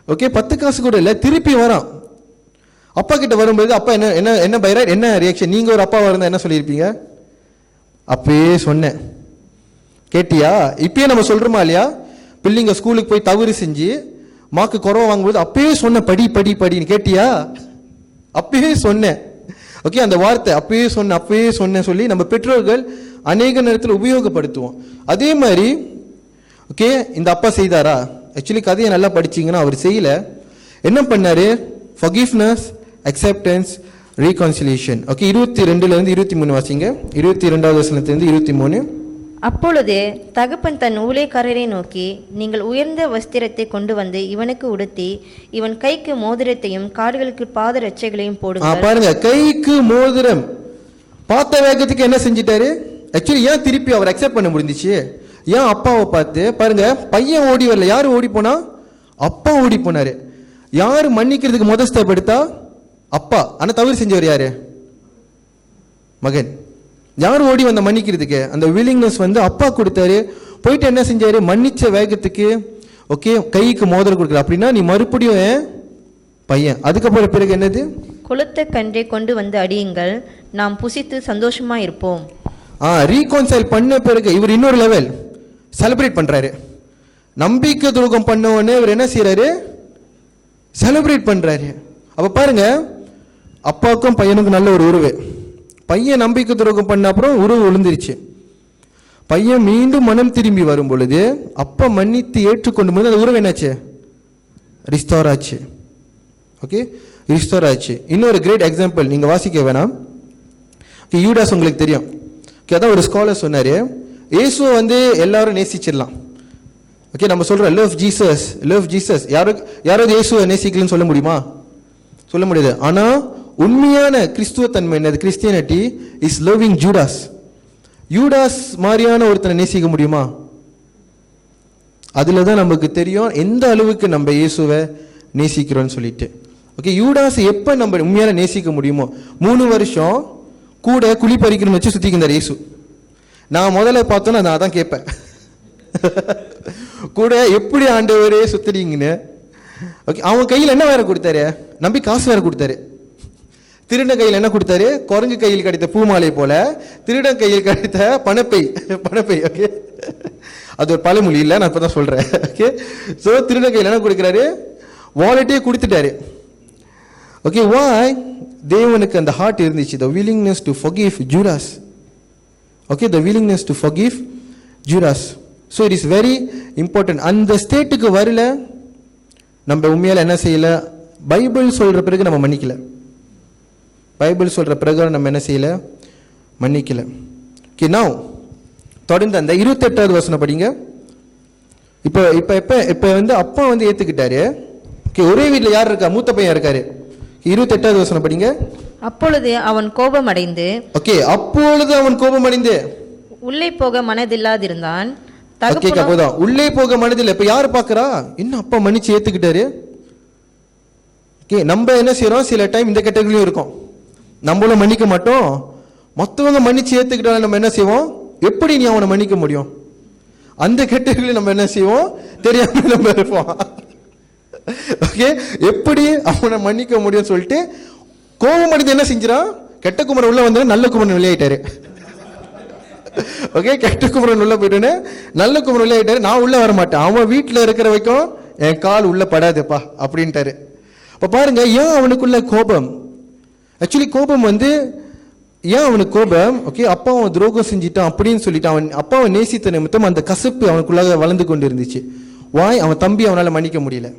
ஓகே, 10 காசு கூட இல்லை. திருப்பி வரான் அப்பா கிட்ட வரும்போது, அப்பா என்ன என்ன என்ன பைரட், என்ன ரியாக்ஷன்? நீங்க ஒரு அப்பாவா இருந்தா என்ன சொல்லியிருப்பீங்க? அப்பயே சொன்னேன், கேட்டியா? இப்பயே நம்ம சொல்றோமா இல்லையா? பிள்ளைங்க ஸ்கூலுக்கு போய் தவறு செஞ்சு மார்க்கு குறவை வாங்கும்போது அப்பயே சொன்ன, படி படி படின்னு, கேட்டியா? அப்பயே சொன்னேன். ஓகே, அந்த வார்த்தை அப்பயே சொன்ன சொல்லி நம்ம பெற்றோர்கள் அநேக நேரத்தில் உபயோகப்படுத்துவோம். அதே மாதிரி ஓகே, இந்த அப்பா செய்தாரா? ஆக்சுவலி கதையை நல்லா படிச்சீங்கன்னா அவர் செய்யல. என்ன பண்ணாரு? forgiveness, acceptance, reconciliation. ஓகே, 22 23 வாசிங்க. 22வது வசனத்திலிருந்து 23. அப்பொழுது தகப்பன் தன் ஊழியக்காரரை நோக்கி, நீங்கள் உயர்ந்த வஸ்திரத்தை கொண்டு வந்து இவனுக்கு உடுத்தி, இவன் கைக்கு மோதிரத்தையும் கால்களுக்கு பாத ரட்சைகளையும் போடுங்கள். பாருங்க, கைக்கு மோதிரம். பார்த்த வேகத்துக்கு என்ன செஞ்சிட்டாரு? ஆக்சுவலி ஏன் திருப்பி அவர் அக்செப்ட் பண்ண முடிஞ்சிச்சு? ஏன் அப்பாவை பார்த்து? பாருங்க, பையன் ஓடி வரல. யாரு ஓடி போனா? அப்பா ஓடி போனாரு. யாரு மன்னிக்கிறதுக்கு முதல் ஸ்டெப் எடுத்தா? அப்பா. ஆனா தவறு செஞ்சவர் யாரு? மகன். யார் ஓடி வந்த மன்னிக்கிறதுக்கு? அந்த வில்லிங்னஸ் வந்து அப்பா கொடுத்தாரு. போயிட்டு என்ன செஞ்சாரு? மன்னிச்ச வேகத்துக்கு ஓகே கைக்கு மோதிரம் கொடுக்குற. அப்படின்னா நீ மறுபடியும் பையன். அதுக்கப்புறம் பிறகு என்னது? கொளுத்த கன்றை கொண்டு வந்து அடியுங்கள், நாம் புசித்து சந்தோஷமா இருப்போம். ரீகன்சைல் பண்ண பிறகு இவர் இன்னொரு லெவல் செலிப்ரேட் பண்றாரு. நம்பிக்கை துரோகம் பண்ண உடனே இவர் என்ன செய்யறாரு? செலிப்ரேட் பண்றாரு. அப்ப பாருங்க, அப்பாவுக்கும் பையனுக்கும் நல்ல ஒரு உறவு. பையன் நம்பிக்கை துரோகம் பண்ண அப்புறம் உறவு விழுந்துருச்சு. பையன் மீண்டும் மனம் திரும்பி வரும் பொழுது அப்பா மன்னித்து ஏற்றுக்கொண்டு போது அந்த உறவு என்னாச்சு? ரிஸ்டோர் ஆச்சு. ஓகே, ரிஸ்டோர் ஆச்சு. இன்னொரு கிரேட் எக்ஸாம்பிள் நீங்க வாசிக்க வேணாம். யூடாஸ் உங்களுக்கு தெரியும். அதான் ஒரு ஸ்காலர் சொன்னாரு, இயேசுவை வந்து எல்லாரும் நேசிச்சிடலாம். ஓகே, நம்ம சொல்றோம் லவ் ஜீசஸ், லவ் ஜீசஸ். யாராவது இயேசுவை நேசிக்கலன்னு சொல்ல முடியுமா? சொல்ல முடியாது. ஆனா உண்மையான கிறிஸ்துவ தன்மை என்னது? Christianity is loving Judas. யூடாஸ் மாதிரியான ஒருத்தனை நேசிக்க முடியுமா? அதுல தான் நமக்கு தெரியும் எந்த அளவுக்கு நம்ம இயேசுவை நேசிக்கிறோம்னு சொல்லிட்டு. ஓகே, யூடாஸ் எப்ப நம்ம உண்மையான நேசிக்க முடியுமோ? 3 வருஷம் கூட குழி பறிக்கணும்னு வச்சு சுத்திக்கிந்தார் இயேசு. நான் முதல்ல பார்த்தோன்னா நான் தான் கேட்பேன், கூட எப்படி ஆண்டவரே சுத்துறீங்கன்னு. ஓகே, அவன் கையில் என்ன வேற கொடுத்தாரு? நம்பி காசு வேற கொடுத்தாரு. திருட கையில் என்ன கொடுத்தாரு? குரங்கு கையில் கிடைத்த பூமாலை போல திருடன் கையில் கிடைத்த பணப்பை. ஓகே, அது ஒரு பழமொழி இல்லை, நான் இப்பதான் சொல்றேன். ஓகே, சோ திருட கையில் என்ன கொடுக்கிறாரு? வாலெட்டே கொடுத்துட்டாரு. Okay, why? தேவனுக்கு அந்த ஹார்ட் இருந்துச்சு, the willingness to forgive Judas. Okay, the willingness to forgive Judas. So it is very important. அந்த ஸ்டேட்டுக்கு வரல, நம்ம உண்மையால என்ன செய்யல? பைபிள் சொல்ற பிறகு நம்ம மன்னிக்கல. பைபிள் சொல்ற பிரகாரம் நம்ம என்ன செய்யல? மன்னிக்கல. Okay, now தொடர்ந்து அந்த 28வது வசனம் படிங்க. இப்ப வந்து அப்பா வந்து ஏத்துக்கிட்டாரு. Okay, ஒரே வீட்டில் யார் இருக்கா? மூத்த பையன் இருக்காரு. 28வது வசனம் படிங்க. அப்பொழுது அவன் கோபம் அடைந்து, ஓகே, அப்பொழுது அவன் கோபம் அடைந்து உள்ளே போக மனதில்லாதிருந்தான். உள்ளே போக மனதில்லை. இப்ப யாரு பாக்குறா? இன்னும் அப்பா மன்னிச்சு ஏத்துக்கிட்டாரு. ஓகே, நம்ம என்ன செய்யறோம்? சில டைம் இந்த கேட்டகரியும் இருக்கும். நம்மளும் மன்னிக்க மாட்டோம், மற்றவங்க மன்னிச்சு ஏத்துக்கிட்டாலும் நம்ம என்ன செய்வோம்? எப்படி நீ அவனை மன்னிக்க முடியும்? அந்த கேட்டகரியில் நம்ம என்ன செய்வோம்? தெரியாம நம்ம இருப்போம். ஓகே, எப்படி அவனை மன்னிக்க முடியும் சொல்லிட்டு கோபம் அடைந்து என்ன செஞ்சிடான்? கெட்ட குமரன் உள்ள வந்து நல்ல குமரன் வெளியாயிட்டாரு. ஓகே, கெட்ட குமரன் உள்ள போயிட்டு நல்ல குமரன் வெளியாயிட்டாரு. நான் உள்ள வர மாட்டேன், அவன் வீட்டில் இருக்கிற வரைக்கும் என் கால் உள்ள படாதுப்பா அப்படின்ட்டாரு. அப்ப பாருங்க, ஏன் அவனுக்குள்ள கோபம்? ஆக்சுவலி கோபம் வந்து ஏன் அவனுக்கு கோபம்? ஓகே, அப்பா அவன் துரோகம் செஞ்சிட்டான் அப்படின்னு சொல்லிட்டு அவன் அப்பாவை நேசித்த நிமித்தம் அந்த கசப்பு அவனுக்குள்ளாக வளர்ந்து கொண்டு இருந்துச்சு. வாய் அவன் தம்பி அவனால மன்னிக்க முடியல.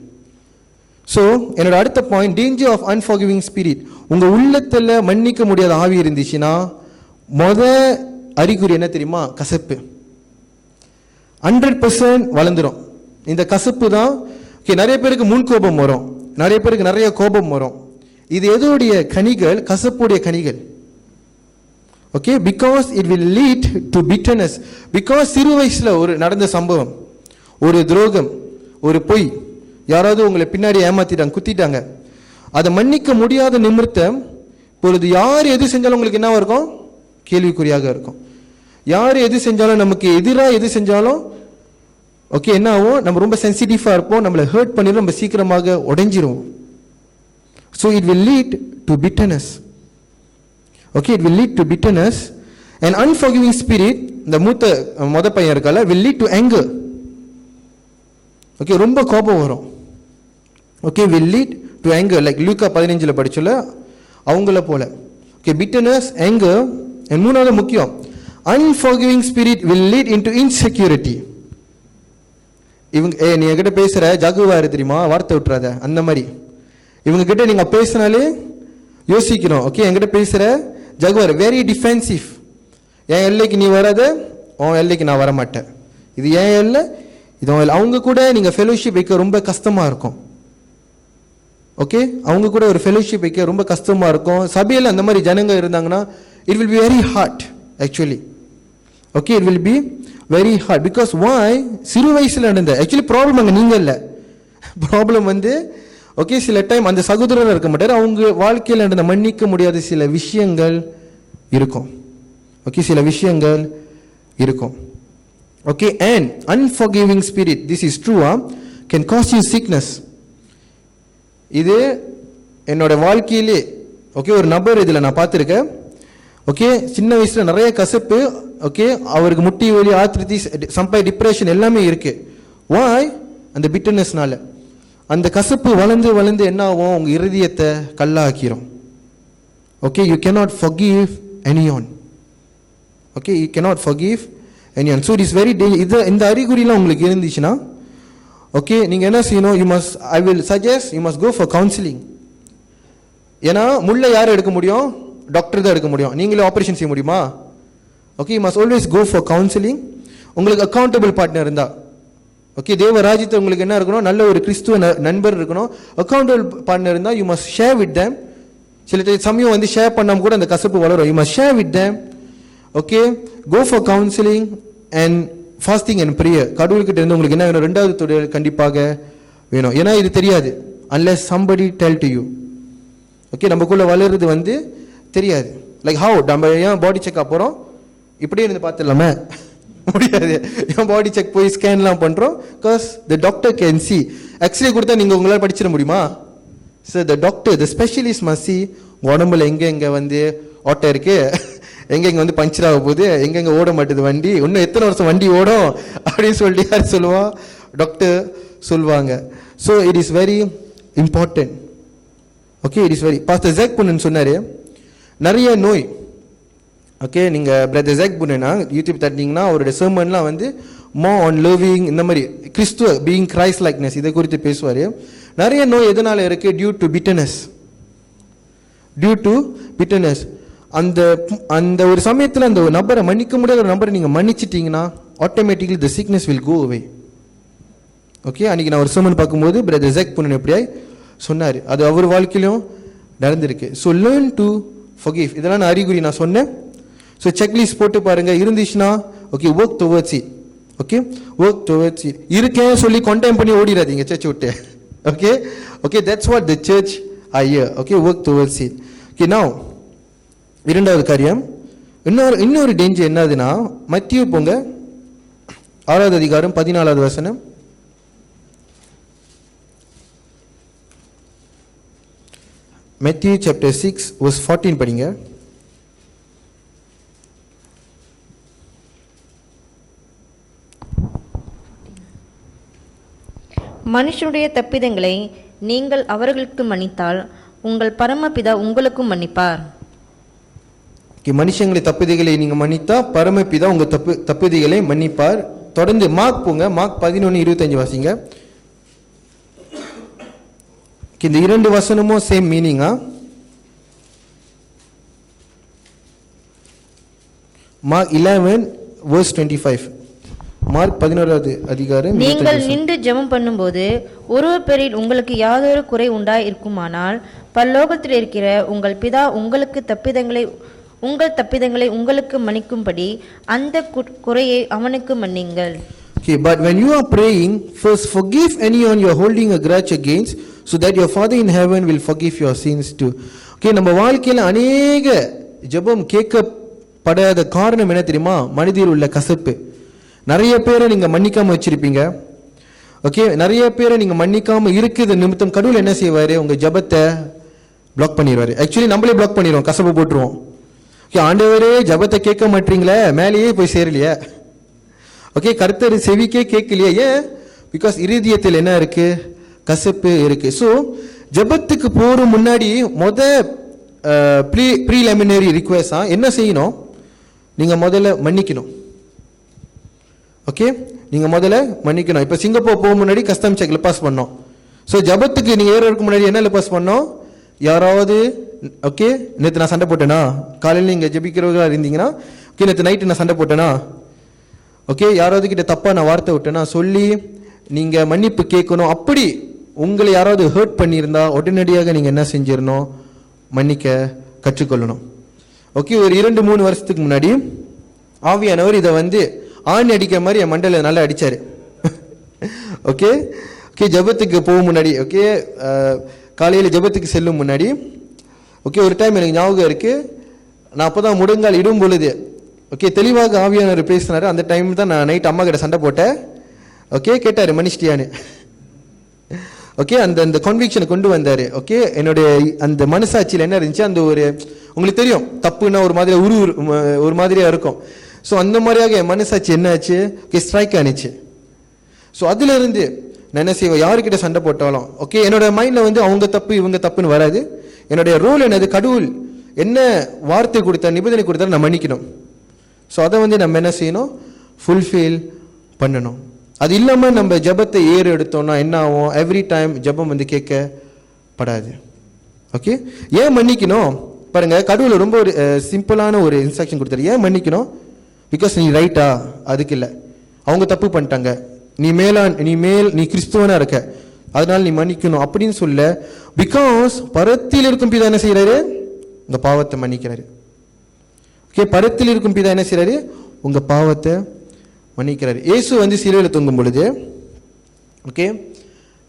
ஸோ என்னோட அடுத்த point, danger of unforgiving spirit. உங்க உள்ளத்துல மன்னிக்க முடியாத ஆவி இருந்துச்சுன்னா அறிகுறி என்ன தெரியுமா? கசப்பு. 100% வளர்ந்துடும் இந்த கசப்பு தான். ஓகே, நிறைய பேருக்கு முன் கோபம் வரும், நிறைய பேருக்கு நிறைய கோபம் வரும். இது எதோடைய கனிகள்? கசப்புடைய கனிகள். Okay, because it will lead to bitterness. Because சிறு வயசுல ஒரு நடந்த சம்பவம், ஒரு துரோகம், ஒரு பொய், யாராவது உங்களை பின்னாடி ஏமாத்திட்டாங்க, குத்திட்டாங்க, அதை மன்னிக்க முடியாத நிமித்தம் இப்பொழுது யார் எது செஞ்சாலும் உங்களுக்கு என்ன இருக்கும்? கேள்விக்குறியாக இருக்கும். யார் எது செஞ்சாலும், நமக்கு எதிராக எது செஞ்சாலும் ஓகே என்ன ஆகும்? நம்ம ரொம்ப சென்சிட்டிவாக இருப்போம், நம்மளை ஹர்ட் பண்ணிடும், நம்ம சீக்கிரமாக உடைஞ்சிரும். So it will lead to bitterness. Okay, it will lead to bitterness. An unforgiving spirit, இந்த மொத பையன் இருக்கால, will lead to anger. Okay, ரொம்ப கோபம் வரும். Okay, will lead to anger, like லூக்கா 15 படிச்சல அவங்கள போல. Okay, bitterness, anger. and மூணாவது முக்கியம், unforgiving spirit will lead into insecurity. இவங்க நீ என்கிட்ட பேசுற ஜாகுவாரு தெரியுமா, வார்த்தை விட்டுறாத, அந்த மாதிரி இவங்க கிட்ட நீங்க பேசினாலே யோசிக்கணும். ஓகே, என்கிட்ட பேசுற ஜாகுவார், வெரி டிஃபென்சிவ். என் எல்லைக்கு நீ வராத, உன் எல்லைக்கு நான் வரமாட்டேன், இது ஏன் எல்லை, இது அவங்க கூட நீங்க ஃபெலோஷிப் வைக்க ரொம்ப கஷ்டமா இருக்கும். ஓகே, அவங்க கூட ஒரு ஃபெலோஷிப் வைக்க ரொம்ப கஷ்டமா இருக்கும். சபையில் அந்த மாதிரி ஜனங்க இருந்தாங்கன்னா it will be very hard actually. Okay, it will be very hard because why? சிறு வயசுல நடந்த actually ப்ராப்ளம் அங்கே நீங்க இல்லை, ப்ராப்ளம் வந்து ஓகே சில டைம் அந்த சகோதரர் இருக்க மாட்டார், அவங்க வாழ்க்கையில் நடந்த மன்னிக்க முடியாத சில விஷயங்கள் இருக்கும். ஓகே, சில விஷயங்கள் இருக்கும். Okay, and unforgiving spirit, this is true, can cause you sickness. இது என்னோட வாழ்க்கையிலே ஓகே ஒரு நபர் இதில் நான் பார்த்துருக்கேன். ஓகே, சின்ன வயசுல நிறைய கசப்பு, ஓகே அவருக்கு முட்டி வலி, ஆர்த்ரிட்டிஸ், சம்பை டிப்ரெஷன் எல்லாமே இருக்கு. வாய்? அந்த பிட்டர்னஸ்னால. அந்த கசப்பு வளர்ந்து வளர்ந்து என்ன ஆகும்? உங்க இருதயத்தை கல்லாக்கிரும். Okay, you cannot forgive anyone. Okay, you cannot forgive anyone. So it is very இந்த அறிகுறிலாம் உங்களுக்கு இருந்துச்சுன்னா ஓகே நீங்க என்ன செய்யணும்? You must, I will suggest you must go for counselling. ஏன்னா முள்ள யார் எடுக்க முடியும்? டாக்டர் தான் எடுக்க முடியும். நீங்களே ஆப்ரேஷன் செய்ய முடியுமா? Okay, you must always go for counselling. உங்களுக்கு அக்கௌண்டபிள் பார்ட்னர் இருந்தா, ஓகே தேவ ராஜ்யத்தை உங்களுக்கு என்ன இருக்கணும்? நல்ல ஒரு கிறிஸ்துவ நண்பர் இருக்கணும். அக்கௌண்டபிள் பார்ட்னர் இருந்தால் you must share with them. சில சமயம் வந்து ஷேர் பண்ணாமல் கூட அந்த கசப்பு வளரும். You must share with them. Okay, go for counselling and fasting and prayer. கடவுள்கிட்ட இருந்து உங்களுக்கு என்ன வேணும்? ரெண்டாவது தொழில் கண்டிப்பாக வேணும். ஏன்னா இது தெரியாது unless somebody tell to you. Okay, நமக்குள்ள வளருது வந்து தெரியாது. லைக் ஹவு நம்ம ஏன் பாடி செக்அப் போகிறோம், இப்படியே இருந்து பார்த்துடலாமே, முடியாது. ஏன் பாடி செக் போய் ஸ்கேன்லாம் பண்ணுறோம்? Because the doctor can see. X-ray கொடுத்தா நீங்கள் உங்களால் படிச்சிட முடியுமா? Sir the doctor, the specialist must see உடம்புல எங்கே வந்து ஓட்டை இருக்கு, எங்கெங்கே வந்து பஞ்சர் ஆக போகுது, எங்கெங்கே ஓட மாட்டுது வண்டி, இன்னும் எத்தனை வருஷம் வண்டி ஓடும் அப்படின்னு சொல்லிட்டு யார் சொல்லுவா? டாக்டர் சொல்லுவாங்க. So it is very important. Okay, it is very. Pastor Zac Poonen சொன்னார், நிறைய நோய். ஓகே, நீங்கள் பிரதர் ஜாக் புன்னனா யூடியூப் தட்டினீங்கன்னா அவருடைய சர்மன்லாம் வந்து மோ ஆன் லவ்விங், இந்த மாதிரி கிறிஸ்துவ பீயிங் கிரைஸ்ட் லைக்னஸ் இதை குறித்து பேசுவார். நிறைய நோய் எதனால இருக்குது? Due to bitterness. Due to bitterness. அந்த ஒரு சமயத்தில் அந்த ஒரு நபரை மன்னிக்க முடியாத ஒரு நபரை நீங்கள் மன்னிச்சிட்டிங்கன்னா automatically the sickness will go away. Okay, அன்றைக்கி நான் ஒரு சர்மன் பார்க்கும்போது பிரதர் ஜாக் புன்னன் எப்படியாய் சொன்னார், அது அவர் வாழ்க்கையிலும் நடந்திருக்கு. So learn to forgive. இதெல்லாம் நான் அறிகுறி நான் சொன்னேன். ஸோ செக்லிஸ்ட் போட்டு பாருங்க, இருந்துச்சுன்னா okay work towards it. Okay, work towards it. இருக்கேன் சொல்லி கண்டெம் பண்ணி ஓடிடாதீங்க சர்ச் விட்டு. Okay, okay that's what the church I here. Okay, work towards it. Okay, now இரண்டாவது காரியம், இன்னொரு டேஞ்சர் என்னதுன்னா, மத்திய போங்க 6வது அதிகாரம் 14வது வசனம். Matthew chapter 6 verse 14 படிங்க. மனுஷனுடைய தப்பிதங்களை நீங்கள் அவர்களுக்கு மன்னித்தால் உங்கள் பரமபிதா உங்களுக்கும் மன்னிப்பார். மனுஷங்களை தப்புதைகளை நீங்க மன்னித்தா பரமபிதா உங்க தப்புதைகளை மன்னிப்பார். தொடர்ந்து மார்க் போங்க, மார்க் 11:25 வாசிங்க. இந்த இரண்டு வசனமும் சேம் மீனிங்கா? மார்க் 11:25. மார்க் 11வது அதிகாரம். நீங்கள் நின்று ஜெபம் பண்ணும்போது ஒருவர் பேரில் உங்களுக்கு யாதொரு குறை உண்டாய் இருக்குமானால் பரலோகத்தில் இருக்கிற உங்கள் பிதா உங்கள் தப்பிதங்களை உங்களுக்கு மன்னிக்கும்படி அந்த குறையை அவனுக்கு மன்னிங்கள். Okay, but when you are praying, first forgive anyone you are holding a grudge against, so that your Father in heaven will forgive your sins too. Okay, நம்ம வாழ்க்கையில் அநேக ஜெபம் கேட்கப்படாத காரணம் என்ன தெரியுமா? மனதில் உள்ள கசப்பு. நிறைய பேரை நீங்க மன்னிக்காம வச்சிருப்பீங்க. ஓகே, நிறைய பேரை நீங்க மன்னிக்காம இருக்குது நிமித்தம் கடவுள் என்ன செய்வாரு? உங்க ஜெபத்தை பிளாக் பண்ணிடுவாரு. ஆக்சுவலி நம்மளே பிளாக் பண்ணிடுவோம், கசப்பு போட்டுருவோம். ஓகே, ஆண்டவரே ஜெபத்தை கேட்க மாட்டீங்களே, மேலேயே போய் சேரலையே. ஓகே, கர்த்தர் செவிக்கே கேட்கலையே. ஏன்? பிகாஸ் இருதயத்தில் என்ன இருக்கு? கசப்பு இருக்கு. ஸோ ஜெபத்துக்கு போற முன்னாடி ப்ரீலிமினரி ரிக்வெஸ்டா என்ன செய்யணும்? நீங்க முதல்ல மன்னிக்கணும். ஓகே, நீங்க முதல்ல மன்னிக்கணும். இப்போ சிங்கப்பூர் போக முன்னாடி கஸ்டம் செக் பாஸ் பண்ணோம். ஸோ ஜபத்துக்கு நீங்க ஏறதுக்கு முன்னாடி என்ன பாஸ் பண்ணோம்? யாராவது ஓகே நேற்று நான் சண்டை போட்டேனா, காலையில் நீங்க ஜெபிக்கிறவர்களா இருந்தீங்கன்னா ஓகே நேற்று நைட்டு நான் சண்டை போட்டேனா, ஓகே யாராவது கிட்ட தப்பா நான் வார்த்தை விட்டேனா சொல்லி நீங்க மன்னிப்பு கேட்கணும். அப்படி உங்களை யாராவது ஹர்ட் பண்ணியிருந்தா உடனடியாக நீங்க என்ன செஞ்சிடணும்? மன்னிக்க கற்றுக்கொள்ளணும். ஓகே, ஒரு 2-3 வருஷத்துக்கு முன்னாடி ஆவியானவர் இதை ஆணி அடிக்கிற மாதிரி என் மண்டல நல்லா அடிச்சாரு. ஓகே ஓகே, ஜபத்துக்கு போக முன்னாடி ஓகே காலையில் ஜபத்துக்கு செல்லும் முன்னாடி ஓகே ஒரு டைம் எனக்கு ஞாபகம் இருக்கு. நான் அப்போதான் முடங்கால் இடும் பொழுது ஓகே தெளிவாக ஆவியானவர் பேசினாரு. அந்த டைம் தான் நான் நைட் அம்மா கிட்ட சண்டை போட்டேன். ஓகே, கேட்டாரு மன்னிச்சிட்டியான்னு. ஓகே, அந்த கான்விக்ஷனை கொண்டு வந்தாரு. ஓகே, என்னுடைய அந்த மனசாட்சியில் என்ன இருந்துச்சு? அந்த ஒரு உங்களுக்கு தெரியும் தப்புன்னா ஒரு மாதிரி ஒரு மாதிரியா இருக்கும். ஸோ அந்த மாதிரியாக என் மனசாட்சி என்ன ஆச்சு? ஓகே, ஸ்ட்ரைக் ஆனிச்சு. ஸோ அதுல இருந்து நான் என்ன செய்வேன்? யாருக்கிட்ட சண்டை போட்டாலும் ஓகே என்னோட மைண்ட்ல அவங்க தப்பு இவங்க தப்புன்னு வராது. என்னுடைய ரோல் என்னது? கடவுள் என்ன வார்த்தை கொடுத்தா, நிபந்தனை கொடுத்தா நான் மன்னிக்கணும். ஸோ அதை நம்ம என்ன செய்யணும்? ஃபுல்ஃபில் பண்ணணும். அது இல்லாமல் நம்ம ஜபத்தை ஏறு எடுத்தோம்னா என்ன ஆகும்? எவ்ரி டைம் ஜபம் கேட்கப்படாது. ஓகே, ஏன் மன்னிக்கணும்? பாருங்க, கடவுள் ரொம்ப ஒரு சிம்பிளான ஒரு இன்ஸ்ட்ரக்ஷன் கொடுத்தாரு. ஏன் மன்னிக்கணும்? பிகாஸ் நீ ரைட்டா? அதுக்கு இல்லை, அவங்க தப்பு பண்ணிட்டாங்க, நீ கிறிஸ்துவனா இருக்க, அதனால நீ மன்னிக்கணும் அப்படின்னு சொல்ல. பிகாஸ் பரத்தில் இருக்கும் பிதா என்ன செய்யறாரு? உங்க பாவத்தை மன்னிக்கிறாரு. ஓகே, பரத்தில் இருக்கும் பிதா என்ன செய்யறாரு? உங்க பாவத்தை மன்னிக்கிறாரு. இயேசு சிலுவையில் தொங்கும் பொழுது ஓகே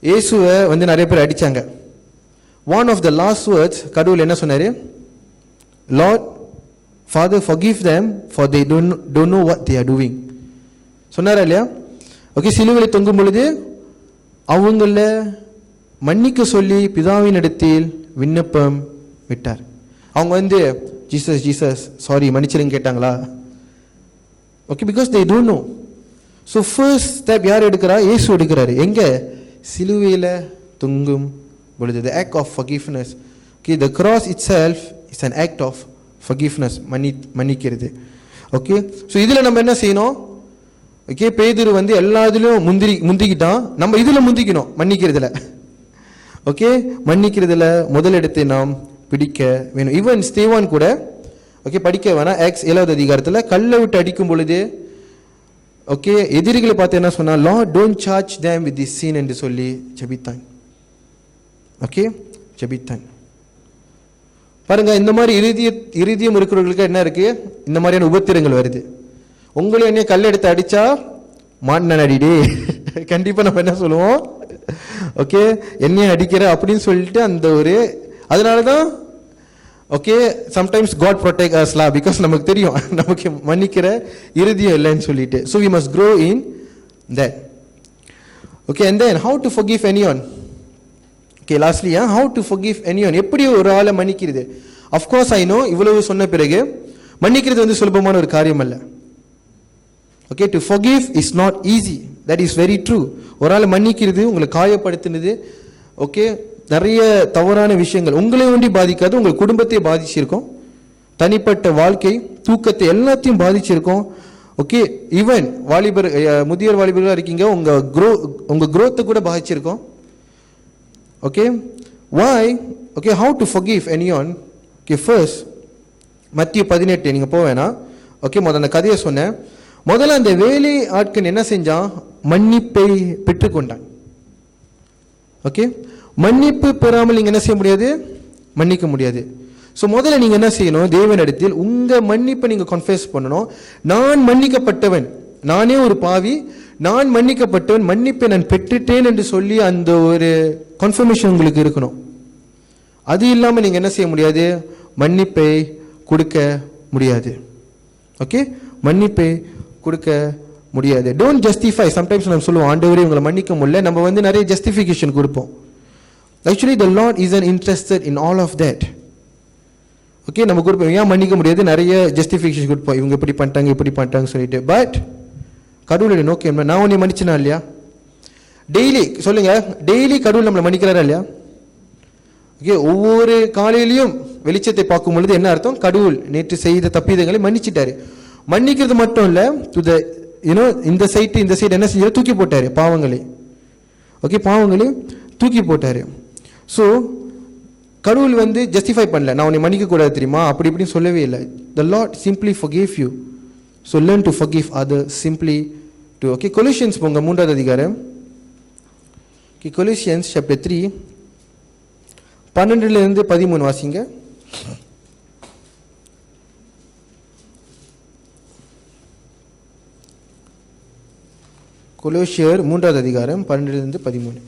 இயேசுவை நிறைய பேர் அடிச்சாங்க. One of the last words கடவுள் என்ன சொன்னாரு? Lord father forgive them for they don't know what they are doing சொன்னாரா இல்லையா? ஓகே, சிலுவையில் தொங்கும் பொழுது அவங்கள மன்னிக்க சொல்லி பிதாவின் இடத்தில் விண்ணப்பம் விட்டார். அவங்க ஜீசஸ் ஜீசஸ் சாரி மன்னிச்சிருங்க கேட்டாங்களா? Okay, because they don't know. So first step யார் எடுக்கிறா? இயேசு எடுக்கிறாரு. எங்க? சிலுவையில் தொங்கும் பொழுது. the act of forgiveness. Okay, the cross itself is an act of forgiveness. மன்னிக்கிறது. ஓகே, ஸோ இதில் நம்ம என்ன செய்யணும்? ஓகே, பேதுரு எல்லா இதுலையும் முந்திக்கிட்டான். நம்ம இதில் முந்திக்கணும், மன்னிக்கிறதுல. ஓகே, மன்னிக்கிறதுல முதலிடத்தை நாம் பிடிக்க வேணும். ஈவன் ஸ்தேவான் கூட ஓகே படிக்க வேணாம். ஆக்ட்ஸ் 7வது அதிகாரத்தில் கல்லை விட்டு அடிக்கும் பொழுது ஓகே எதிரிகளை பார்த்து என்ன சொன்னா? Lord don't charge them with this sin என்று சொல்லி ஜெபித்தான். ஓகே, ஜெபித்தான். பாருங்க, இந்த மாதிரி இருதயம் இருக்கிறவர்களுக்கு என்ன இருக்கு? இந்த மாதிரியான உபத்திரங்கள் வருது. உங்களை என்ன கல் எடுத்து அடிச்சா மாட்டின அடிடே கண்டிப்பா நம்ம என்ன சொல்லுவோம்? ஓகே, என்னைய அடிக்கிற அப்படின்னு சொல்லிட்டு அந்த ஒரு அதனாலதான் okay sometimes God protect us லா. பிகாஸ் நமக்கு தெரியும் நமக்கு மன்னிக்கிற இருதயம் இல்லைன்னு சொல்லிட்டு. So we must grow in that. Okay, and then how to forgive anyone. Okay, lastly how to forgive anyone. எப்படி ஒரு ஆளை மன்னிக்கிறது? அஃப்கோர்ஸ் ஐ நோ இவ்வளவு சொன்ன பிறகு மன்னிக்கிறது சுலபமான ஒரு காரியம் அல்ல. Okay, to forgive is not easy. That is very true. ஒரு ஆளை மன்னிக்கிறது, உங்களை காயப்படுத்தினது ஓகே நிறைய தவறான விஷயங்கள் உங்களை ஒண்டி பாதிக்காது, உங்கள் குடும்பத்தை பாதிச்சிருக்கோம், தனிப்பட்ட வாழ்க்கை தூக்கத்தை எல்லாத்தையும் பாதிச்சிருக்கோம். ஓகே, ஈவன் முதியோர் வாலிபர்களாக இருக்கீங்க, உங்க growth கூட பாதிச்சிருக்கோம். Okay, why? Okay, how to forgive anyone? Okay, first மத்திய 18 நீங்க போவேனா? ஓகே, முதல்ல அந்த கதையை சொன்னேன். முதல்ல அந்த வேலை ஆட்கள் என்ன செஞ்சான்? மன்னிப்பை பெற்றுக்கொண்டான். ஓகே, மன்னிப்பு பெறாமல் நீங்க என்ன செய்ய முடியாது? மன்னிக்க முடியாது. ஸோ முதல்ல நீங்க என்ன செய்யணும்? தேவனிடத்தில் உங்க மன்னிப்பை நீங்க கன்ஃபெஸ் பண்ணணும். நான் மன்னிக்கப்பட்டவன், நானே ஒரு பாவி, நான் மன்னிக்கப்பட்டவன், மன்னிப்பை நான் பெற்றுட்டேன் என்று சொல்லி அந்த ஒரு கன்ஃபர்மேஷன் உங்களுக்கு இருக்கணும். அது இல்லாமல் நீங்கள் என்ன செய்ய முடியாது? மன்னிப்பை கொடுக்க முடியாது. ஓகே, மன்னிப்பை கொடுக்க முடியாது. Don't justify. சம்டைம்ஸ் நம்ம சொல்லுவோம், ஆண்டவரே உங்களை மன்னிக்க முடியல, நம்ம வந்து நிறைய ஜஸ்டிஃபிகேஷன் கொடுப்போம். Actually the Lord isn't interested in all of that. Okay, நம்ம கொடுப்போம், ஏன் மன்னிக்க முடியாது, நிறைய ஜஸ்டிஃபிகேஷன் கொடுப்போம், இவங்க இப்படி பண்ணிட்டாங்க இப்படி பண்ணிட்டாங்கன்னு சொல்லிட்டு. பட் கடவுளுடைய நோக்கம் என்ன? நான் உன்னை மன்னிச்சனா இல்லையா? டெய்லி சொல்லுங்க, டெய்லி கடவுள் நம்மளை மன்னிக்கிறாரா இல்லையா? ஓகே, ஒவ்வொரு காலையிலையும் வெளிச்சத்தை பார்க்கும் பொழுது என்ன அர்த்தம்? கடவுள் நேற்று செய்த தப்பிதங்களை மன்னிச்சிட்டாரு. மன்னிக்கிறது மட்டும் இல்லை, டு த இந்த சைட்டு இந்த சைடு என்ன செஞ்சாரு? தூக்கி போட்டாரு பாவங்களை. ஓகே, பாவங்களை தூக்கி போட்டாரு. ஸோ கடவுள் வந்து ஜஸ்டிஃபை பண்ணல, நான் உன்னை மன்னிக்க கூடாது தெரியுமா அப்படி இப்படின்னு சொல்லவே இல்லை. The Lord simply forgave you. So learn to forgive others simply to. Okay, Colossians போங்க 3வது அதிகாரம். ஓகே, கொலோசியன்ஸ் சாப்டர் 3 12 to 13 வாசிங்க. கொலோசியர் 3வது அதிகாரம் 12 to 13.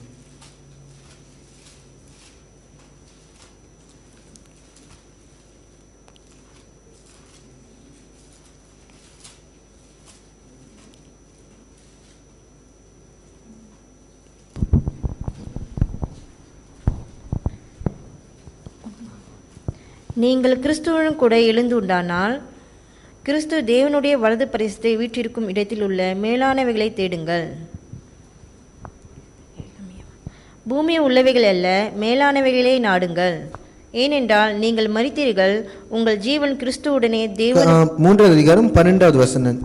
நீங்கள் கிறிஸ்துவுடன் கூட எழுந்து உண்டானால் கிறிஸ்து தேவனுடைய வலது பரிசத்தை வீற்றிருக்கும் இடத்தில் உள்ள மேலானவைகளை தேடுங்கள். பூமி உள்ளவைகள் அல்ல, மேலானவைகளை நாடுங்கள். ஏனென்றால் நீங்கள் மரித்தீர்கள், உங்கள் ஜீவன் கிறிஸ்துவுடனே தேவன். 3வது அதிகாரம் 12வது வசனம்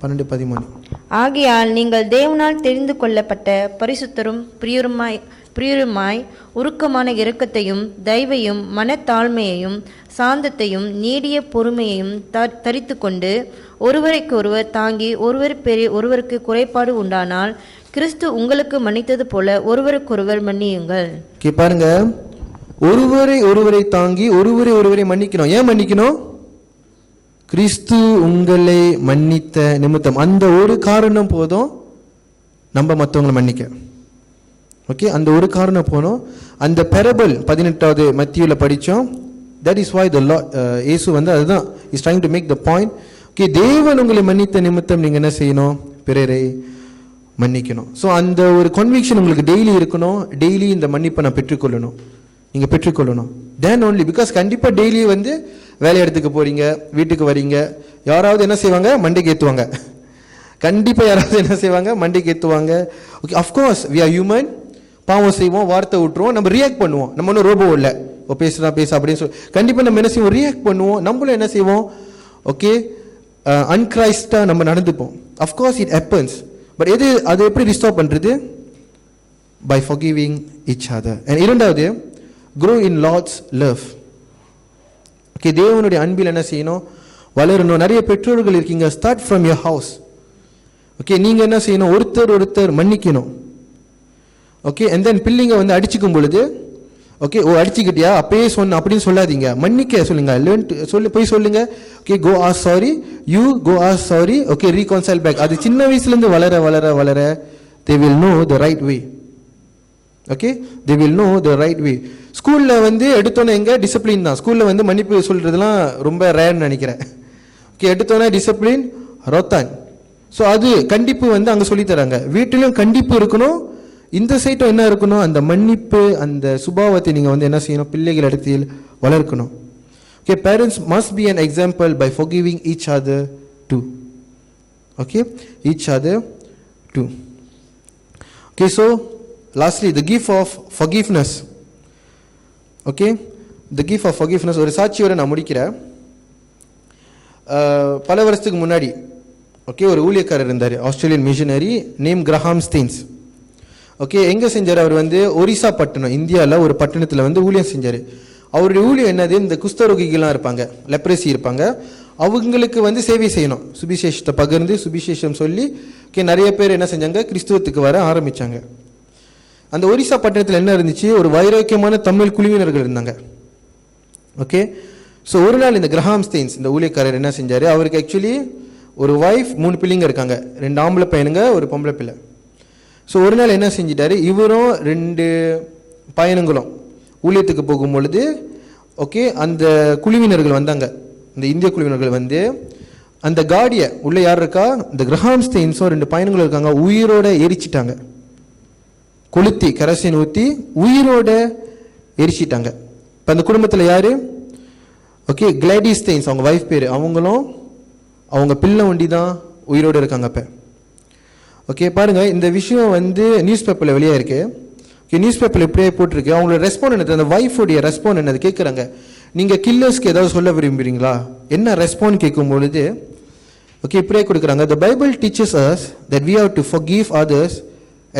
12-13. ஆகையால் நீங்கள் தேவனால் தெரிந்து கொள்ளப்பட்ட பரிசுத்தரும் பிரியருமாய் உருக்கமான இரக்கத்தையும் தயவையும் மனத்தாழ்மையையும் சாந்தத்தையும் நீடிய பொறுமையையும் தரித்து கொண்டு ஒருவருக்கொருவர் தாங்கி ஒருவருக்கு குறைபாடு உண்டானால் கிறிஸ்து உங்களுக்கு மன்னித்தது போல ஒருவருக்கொருவர் மன்னியுங்கள். பாருங்க, ஒருவரை தாங்கி ஒருவரை மன்னிக்கணும். ஏன் மன்னிக்கணும்? கிறிஸ்து உங்களை மன்னித்த நிமித்தம். அந்த ஒரு காரணம் போதும் நம்ம மற்றவங்களை மன்னிக்க. ஓகே, அந்த ஒரு காரணம் போனோம். அந்த பெரபிள் 18வது மத்தியில் படித்தோம். That is why the Lord இயேசு வந்து அதுதான் is trying to make the point. Okay, தேவன் உங்களை மன்னித்த நிமித்தம் நீங்கள் என்ன செய்யணும்? பிறரை மன்னிக்கணும். ஸோ அந்த ஒரு கன்விக்ஷன் உங்களுக்கு டெய்லி இருக்கணும். டெய்லி இந்த மன்னிப்பை நான் பெற்றுக்கொள்ளணும், நீங்கள் பெற்றுக்கொள்ளணும். தென் ஓன்லி, பிகாஸ் கண்டிப்பாக டெய்லி வந்து வேலை இடத்துக்கு போகிறீங்க, வீட்டுக்கு வரீங்க, யாராவது என்ன செய்வாங்க? மண்டைக்கு ஏற்றுவாங்க. கண்டிப்பாக யாராவது என்ன செய்வாங்க? மண்டைக்கு ஏற்றுவாங்க. Okay, of course we are human. பாவம் செய்வோம், வார்த்தை விட்டுருவோம், நம்ம ரியாக்ட் பண்ணுவோம். நம்ம ஒன்றும் ரோபோ இல்லை, ஓ பேசுனா பேச அப்படின்னு சொல்லி கண்டிப்பாக நம்ம என்ன செய்வோம்? ரியாக்ட் பண்ணுவோம். நம்மளும் என்ன செய்வோம்? ஓகே, அன்கிரைஸ்டாக நம்ம நடந்துப்போம். Of course it happens. பட் அது எப்படி ரிஸ்டோர் பண்ணுறது? By forgiving each other. And இரண்டாவது, grow in Lord's love. Okay, தேவனுடைய அன்பில் என்ன செய்யணும்? வளரணும். நிறைய பெற்றோர்கள் இருக்கீங்க, start from your house. Okay, நீங்கள் என்ன செய்யணும்? ஒருத்தர் மன்னிக்கணும். ஓகே, அண்ட் தென் பிள்ளைங்க வந்து அடிச்சுக்கும் பொழுது, ஓகே, ஓ அடிச்சுக்கிட்டியா அப்பயே சொன்ன அப்படின்னு சொல்லாதீங்க, மன்னிக்க சொல்லுங்க. போய் சொல்லுங்க. Okay, go as sorry, you go as sorry. Okay, reconcile back. அது சின்ன வயசுலேருந்து வளர they will know the right way. Okay, they will know the right way. ஸ்கூலில் வந்து எடுத்தோன்னே எங்கே டிசிப்ளின் தான். ஸ்கூலில் வந்து மன்னிப்பு சொல்கிறதுலாம் ரொம்ப ரேர்னு நினைக்கிறேன். ஓகே, எடுத்தோன்னே டிசிப்ளின் ரோத்தான். ஸோ அது கண்டிப்பு வந்து அங்கே சொல்லித்தராங்க. வீட்டிலும் கண்டிப்பு இருக்கணும், இந்த சைட்டும் என்ன இருக்கணும்? அந்த மன்னிப்பு, அந்த சுபாவத்தை நீங்கள் வந்து என்ன செய்யணும்? பிள்ளைகள் இடத்தில் வளர்க்கணும். Okay, parents must be an example by forgiving each other too. Okay, each other too. Okay, so lastly, the gift of forgiveness. Okay, the gift of forgiveness. ஒரு சாட்சியோட நான் முடிக்கிறேன். பல வருஷத்துக்கு முன்னாடி ஓகே ஒரு ஊழியக்காரர் இருந்தார், Australian missionary, name Graham Staines. Okay, எங்கே செஞ்சார்? அவர் வந்து ஒரிசா பட்டணம், இந்தியாவில் ஒரு பட்டணத்தில் வந்து ஊழியம் செஞ்சார். அவருடைய ஊழியம் என்னது? இந்த குஷ்டரோகிகள்லாம் இருப்பாங்க, லெப்ரசி இருப்பாங்க, அவங்களுக்கு வந்து சேவை செய்யணும். சுபிசேஷத்தை பகிர்ந்து சுபிசேஷம் சொல்லி ஓகே நிறைய பேர் என்ன செஞ்சாங்க? கிறிஸ்துவத்துக்கு வர ஆரம்பித்தாங்க. அந்த ஒரிசா பட்டணத்தில் என்ன இருந்துச்சு? ஒரு வைராக்கியமான தமிழ் குழுவினர்கள் இருந்தாங்க. ஓகே, ஸோ ஒரு நாள் இந்த கிரஹாம் ஸ்டீன்ஸ் இந்த ஊழியக்காரர் என்ன செஞ்சார்? அவருக்கு ஆக்சுவலி ஒரு ஒய்ஃப், 3 பிள்ளைங்க இருக்காங்க, 2 ஆம்பளை பையனுங்க, ஒரு பொம்பளை பிள்ளை. ஸோ ஒரு நாள் என்ன செஞ்சிட்டாரு? இவரும் 2 பயணங்களும் ஊழியத்துக்கு போகும் பொழுது ஓகே அந்த குழுவினர்கள் வந்தாங்க, இந்த இந்திய குழுவினர்கள் வந்து அந்த காடியை உள்ள யார் இருக்கா, இந்த கிரஹாம் ஸ்டெயின்ஸோ 2 பயணங்கள் இருக்காங்க, உயிரோட எரிச்சிட்டாங்க. கொளுத்தி கரசின் ஊற்றி உயிரோட எரிச்சிட்டாங்க. இப்போ அந்த குடும்பத்தில் யார், ஓகே கிளாடி ஸ்டெயின்ஸ் அவங்க வைஃப் பேர், அவங்களும் அவங்க பிள்ளை ஒண்டி தான் உயிரோடு இருக்காங்க. இப்போ ஓகே பாருங்கள், இந்த விஷயம் வந்து நியூஸ் பேப்பரில் வெளியே இருக்கு. ஓகே நியூஸ் பேப்பரில் இப்படியே போட்டிருக்கு. அவங்களோட ரெஸ்பாண்ட் என்னது, அந்த ஒய்ஃபோடைய ரெஸ்பாண்ட் என்னது கேட்குறாங்க, நீங்கள் கில்லர்ஸ்க்கு ஏதாவது சொல்ல விரும்புகிறீங்களா, என்ன ரெஸ்பாண்ட் கேட்கும் பொழுது ஓகே இப்படியே கொடுக்குறாங்க. The Bible teaches us that we have to forgive others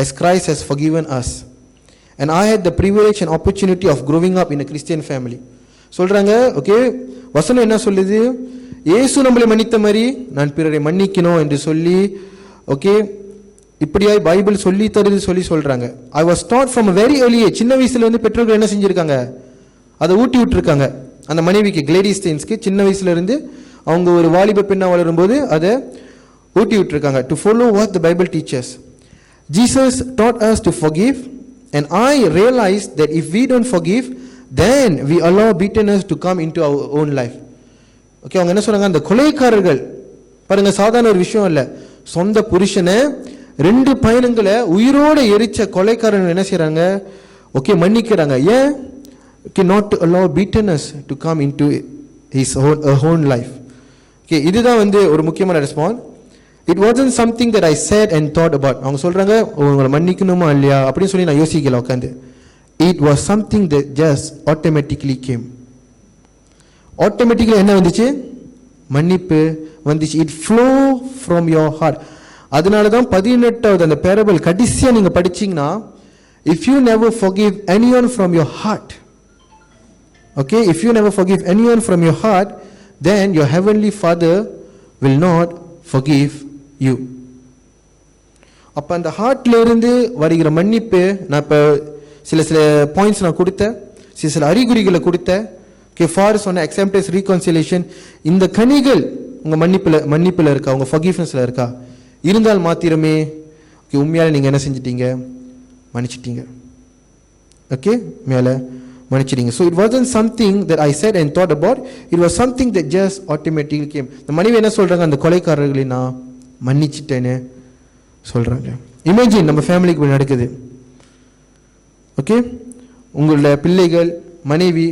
as Christ has forgiven us. And I had the privilege and opportunity of growing up in a Christian family. சொல்கிறாங்க okay வசனம் என்ன சொல்லுது, இயேசு நம்மளை மன்னித்த மாதிரி நான் பிறரை மன்னிக்கணும் என்று சொல்லி ஓகே இப்படியாய் பைபிள் சொல்லி தருது சொல்கிறாங்க. I was dot from very early age. சின்ன வயசுல வந்து பெற்றோர்கள் என்ன செஞ்சுருக்காங்க, அதை ஊட்டி விட்டுருக்காங்க அந்த மனைவிக்கு, கிளேடி ஸ்டெயின்ஸ்க்கு. சின்ன வயசுல இருந்து அவங்க ஒரு வாலிப பெண்ணாக வளரும்போது அதை ஊட்டி விட்டுருக்காங்க. To follow what the Bible teachers. Jesus dot us to forgive and I realized that if we don't forgive then we allow bitterness to come into our own life. Okay அவங்க என்ன சொல்றாங்க, அந்த கொலைக்காரர்கள் பாருங்க சாதாரண ஒரு விஷயம் இல்லை, சொந்த புருஷனை 2 பயணங்களை உயிரோட எரிச்ச கொலைக்காரர்கள் என்ன செய்யறாங்க, ஓகே மன்னிக்கிறாங்க. ஏன், okay not to allow bitterness to come into his own life. Okay இதுதான் வந்து ஒரு முக்கியமான response. It wasn't something that I said and thought about. அவங்க சொல்றாங்க உங்களை மன்னிக்கணுமா இல்லையா அப்படின்னு சொல்லி நான் யோசிக்கல உட்காந்து. It was something that just automatically came. Automatically என்ன வந்துச்சு, மன்னிப்பு வந்துச்சு. It flow from your heart. அதனால தான் 18வது அந்த பேரபிள் கடைசியாக நீங்கள் படிச்சீங்கன்னா, if you never forgive anyone from your heart, okay, if you never forgive anyone from your heart, then your heavenly Father will not forgive you. அப்போ அந்த ஹார்ட்ல இருந்து வருகிற மன்னிப்பு, நான் இப்போ சில பாயிண்ட்ஸ் நான் கொடுத்தேன், சில அறிகுறிகளை கொடுத்தேன். ஃபார் சொன்ன அக்செப்டன்ஸ், ரீகன்சிலேஷன், இந்த கனிகள் உங்கள் மன்னிப்பில் இருக்கா, உங்கள் ஃபர்கிவ்னஸில் இருக்கா, இருந்தால் மாத்திரமே ஓகே உண்மையால் நீங்கள் என்ன செஞ்சிட்டீங்க, மன்னிச்சிட்டீங்க. ஓகே மேலே மன்னிச்சிட்டீங்க. So it wasn't something that I said and thought about, it was something that just automatically came. இந்த மனைவி என்ன சொல்கிறாங்க, அந்த கொலைக்காரர்களை நான் மன்னிச்சிட்டேன்னு சொல்கிறாங்க. இமேஜின் நம்ம ஃபேமிலிக்கு நடக்குது. ஓகே உங்களோட பிள்ளைகள் மனைவி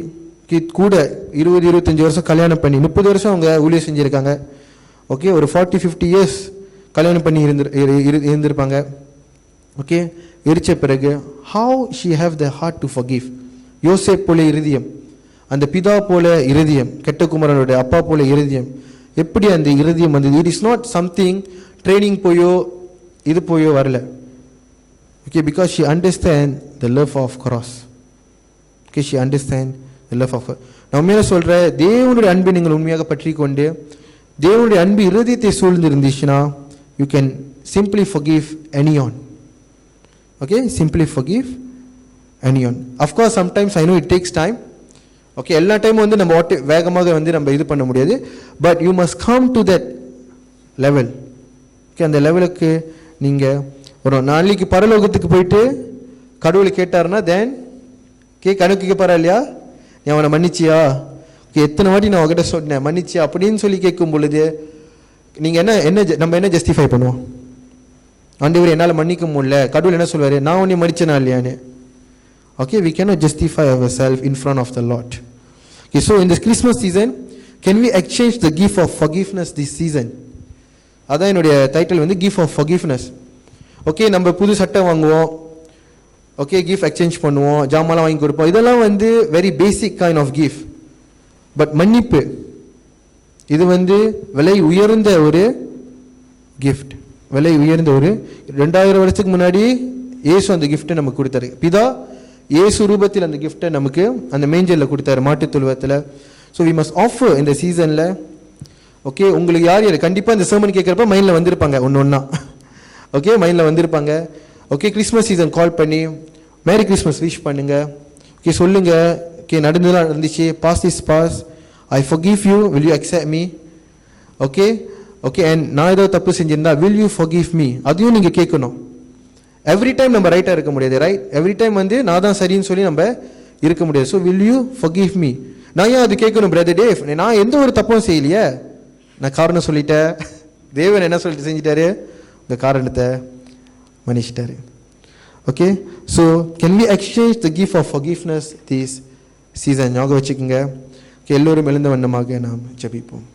கூட 20-25 வருஷம் கல்யாணம் பண்ணி 30 வருஷம் அவங்க ஊழியம் செஞ்சுருக்காங்க. ஓகே ஒரு 40-50 இயர்ஸ் கல்யாணம் பண்ணி இருந்திருப்பாங்க. ஓகே எரிச்ச பிறகு how she have the heart to forgive. யோசேப் போல இருதயம், அந்த பிதா போல இருதயம், கெட்ட குமாரனுடைய அப்பா போல இருதயம், எப்படி அந்த இருதயம் வந்தது? It is not something training போயோ இது போயோ வரல. Okay because she understand the love of cross. Okay she understand the love of. நான் உண்மையாக சொல்கிறேன், தேவனுடைய அன்பை நீங்கள் உண்மையாக பற்றி கொண்டு தேவனுடைய அன்பு இருதயத்தை சூழ்ந்து இருந்துச்சுன்னா you can simply forgive anyone. Okay simply forgive anyone. Of course sometimes I know it takes time. Okay எல்லா டைமும் வந்து நம்ம வேகமாக வந்து நம்ம இது பண்ண முடியாது. But you must come to that level. Okay அந்த லெவலுக்கு நீங்கள் ஒரு நாளைக்கு பரலோகத்துக்கு போயிட்டு கடவுளை கேட்டாருன்னா தென் கணக்கு கேட்பாரா இல்லையா, நீ அவனை மன்னிச்சியா, ஓகே எத்தனை வாட்டி நான் அவகிட்ட சொன்னேன் மன்னிச்சியா அப்படின்னு சொல்லி கேட்கும் பொழுது நீங்கள் நம்ம என்ன ஜஸ்டிஃபை பண்ணுவோம்? ஆண்டவர் என்னால் மன்னிக்க முடியல, கடவுள் என்ன சொல்வார், நான் உன்னை மன்னிச்சனா இல்லையான்னு. Okay, we cannot justify ourselves in front of the Lord. Okay, so in this Christmas season, can we exchange the gift of forgiveness this season? அதான் என்னுடைய டைட்டில் வந்து gift of forgiveness. ஓகே நம்ம புது சட்டை வாங்குவோம், ஓகே கிஃப்ட் எக்ஸ்சேஞ்ச் பண்ணுவோம், ஜாமான்லாம் வாங்கி கொடுப்போம், இதெல்லாம் வந்து very basic kind of gift. But மன்னிப்பு இது வந்து விலை உயர்ந்த ஒரு கிஃப்ட், விலை உயர்ந்த ஒரு 2000 வருஷத்துக்கு முன்னாடி இயேசு அந்த கிஃப்ட்டை நமக்கு கொடுத்தாரு. பிதா இயேசு ரூபத்தில் அந்த கிஃப்ட்டை நமக்கு அந்த மேஞ்சலில் கொடுத்தாரு, மாட்டுத் தொழுவத்தில். ஸோ வி மஸ்ட் ஆஃபர் இந்த சீசனில். ஓகே உங்களுக்கு யார் கண்டிப்பாக இந்த சர்மன் கேட்குறப்ப மைண்டில் வந்திருப்பாங்க ஒன்று. ஓகே மைண்டில் வந்திருப்பாங்க. ஓகே கிறிஸ்மஸ் சீசன் கால் பண்ணி மேரி கிறிஸ்மஸ் விஷ் பண்ணுங்க. ஓகே சொல்லுங்க, ஓகே நடந்துலாம் இருந்துச்சு, பாஸ் இஸ் பாஸ், ஐ forgive you, will you accept me? Okay okay and நான் ஏதோ தப்பு செஞ்சிருந்தா will you forgive me, அதையும் நீங்கள் கேட்கணும். எவ்ரி டைம் நம்ம ரைட்டாக இருக்க முடியாது, ரைட்? எவ்ரி டைம் வந்து நான் தான் சரின்னு சொல்லி நம்ம இருக்க முடியாது. So will you forgive me? நான் ஏன் அது கேட்கணும் பிரதர் டேவ்? நான் எந்த ஒரு தப்பும் செய்யலையே, நான் காரணம் சொல்லிட்டேன். தேவன் என்ன சொல்லிட்டு செஞ்சிட்டாரு? இந்த காரணத்தை மன்னிச்சிட்டாரு. Okay, so can we exchange the gift of forgiveness this season? ஞாபகம் வச்சுக்கோங்க. எல்லோரும் எழுந்த வண்ணமாக நாம் ஜெபிப்போம்.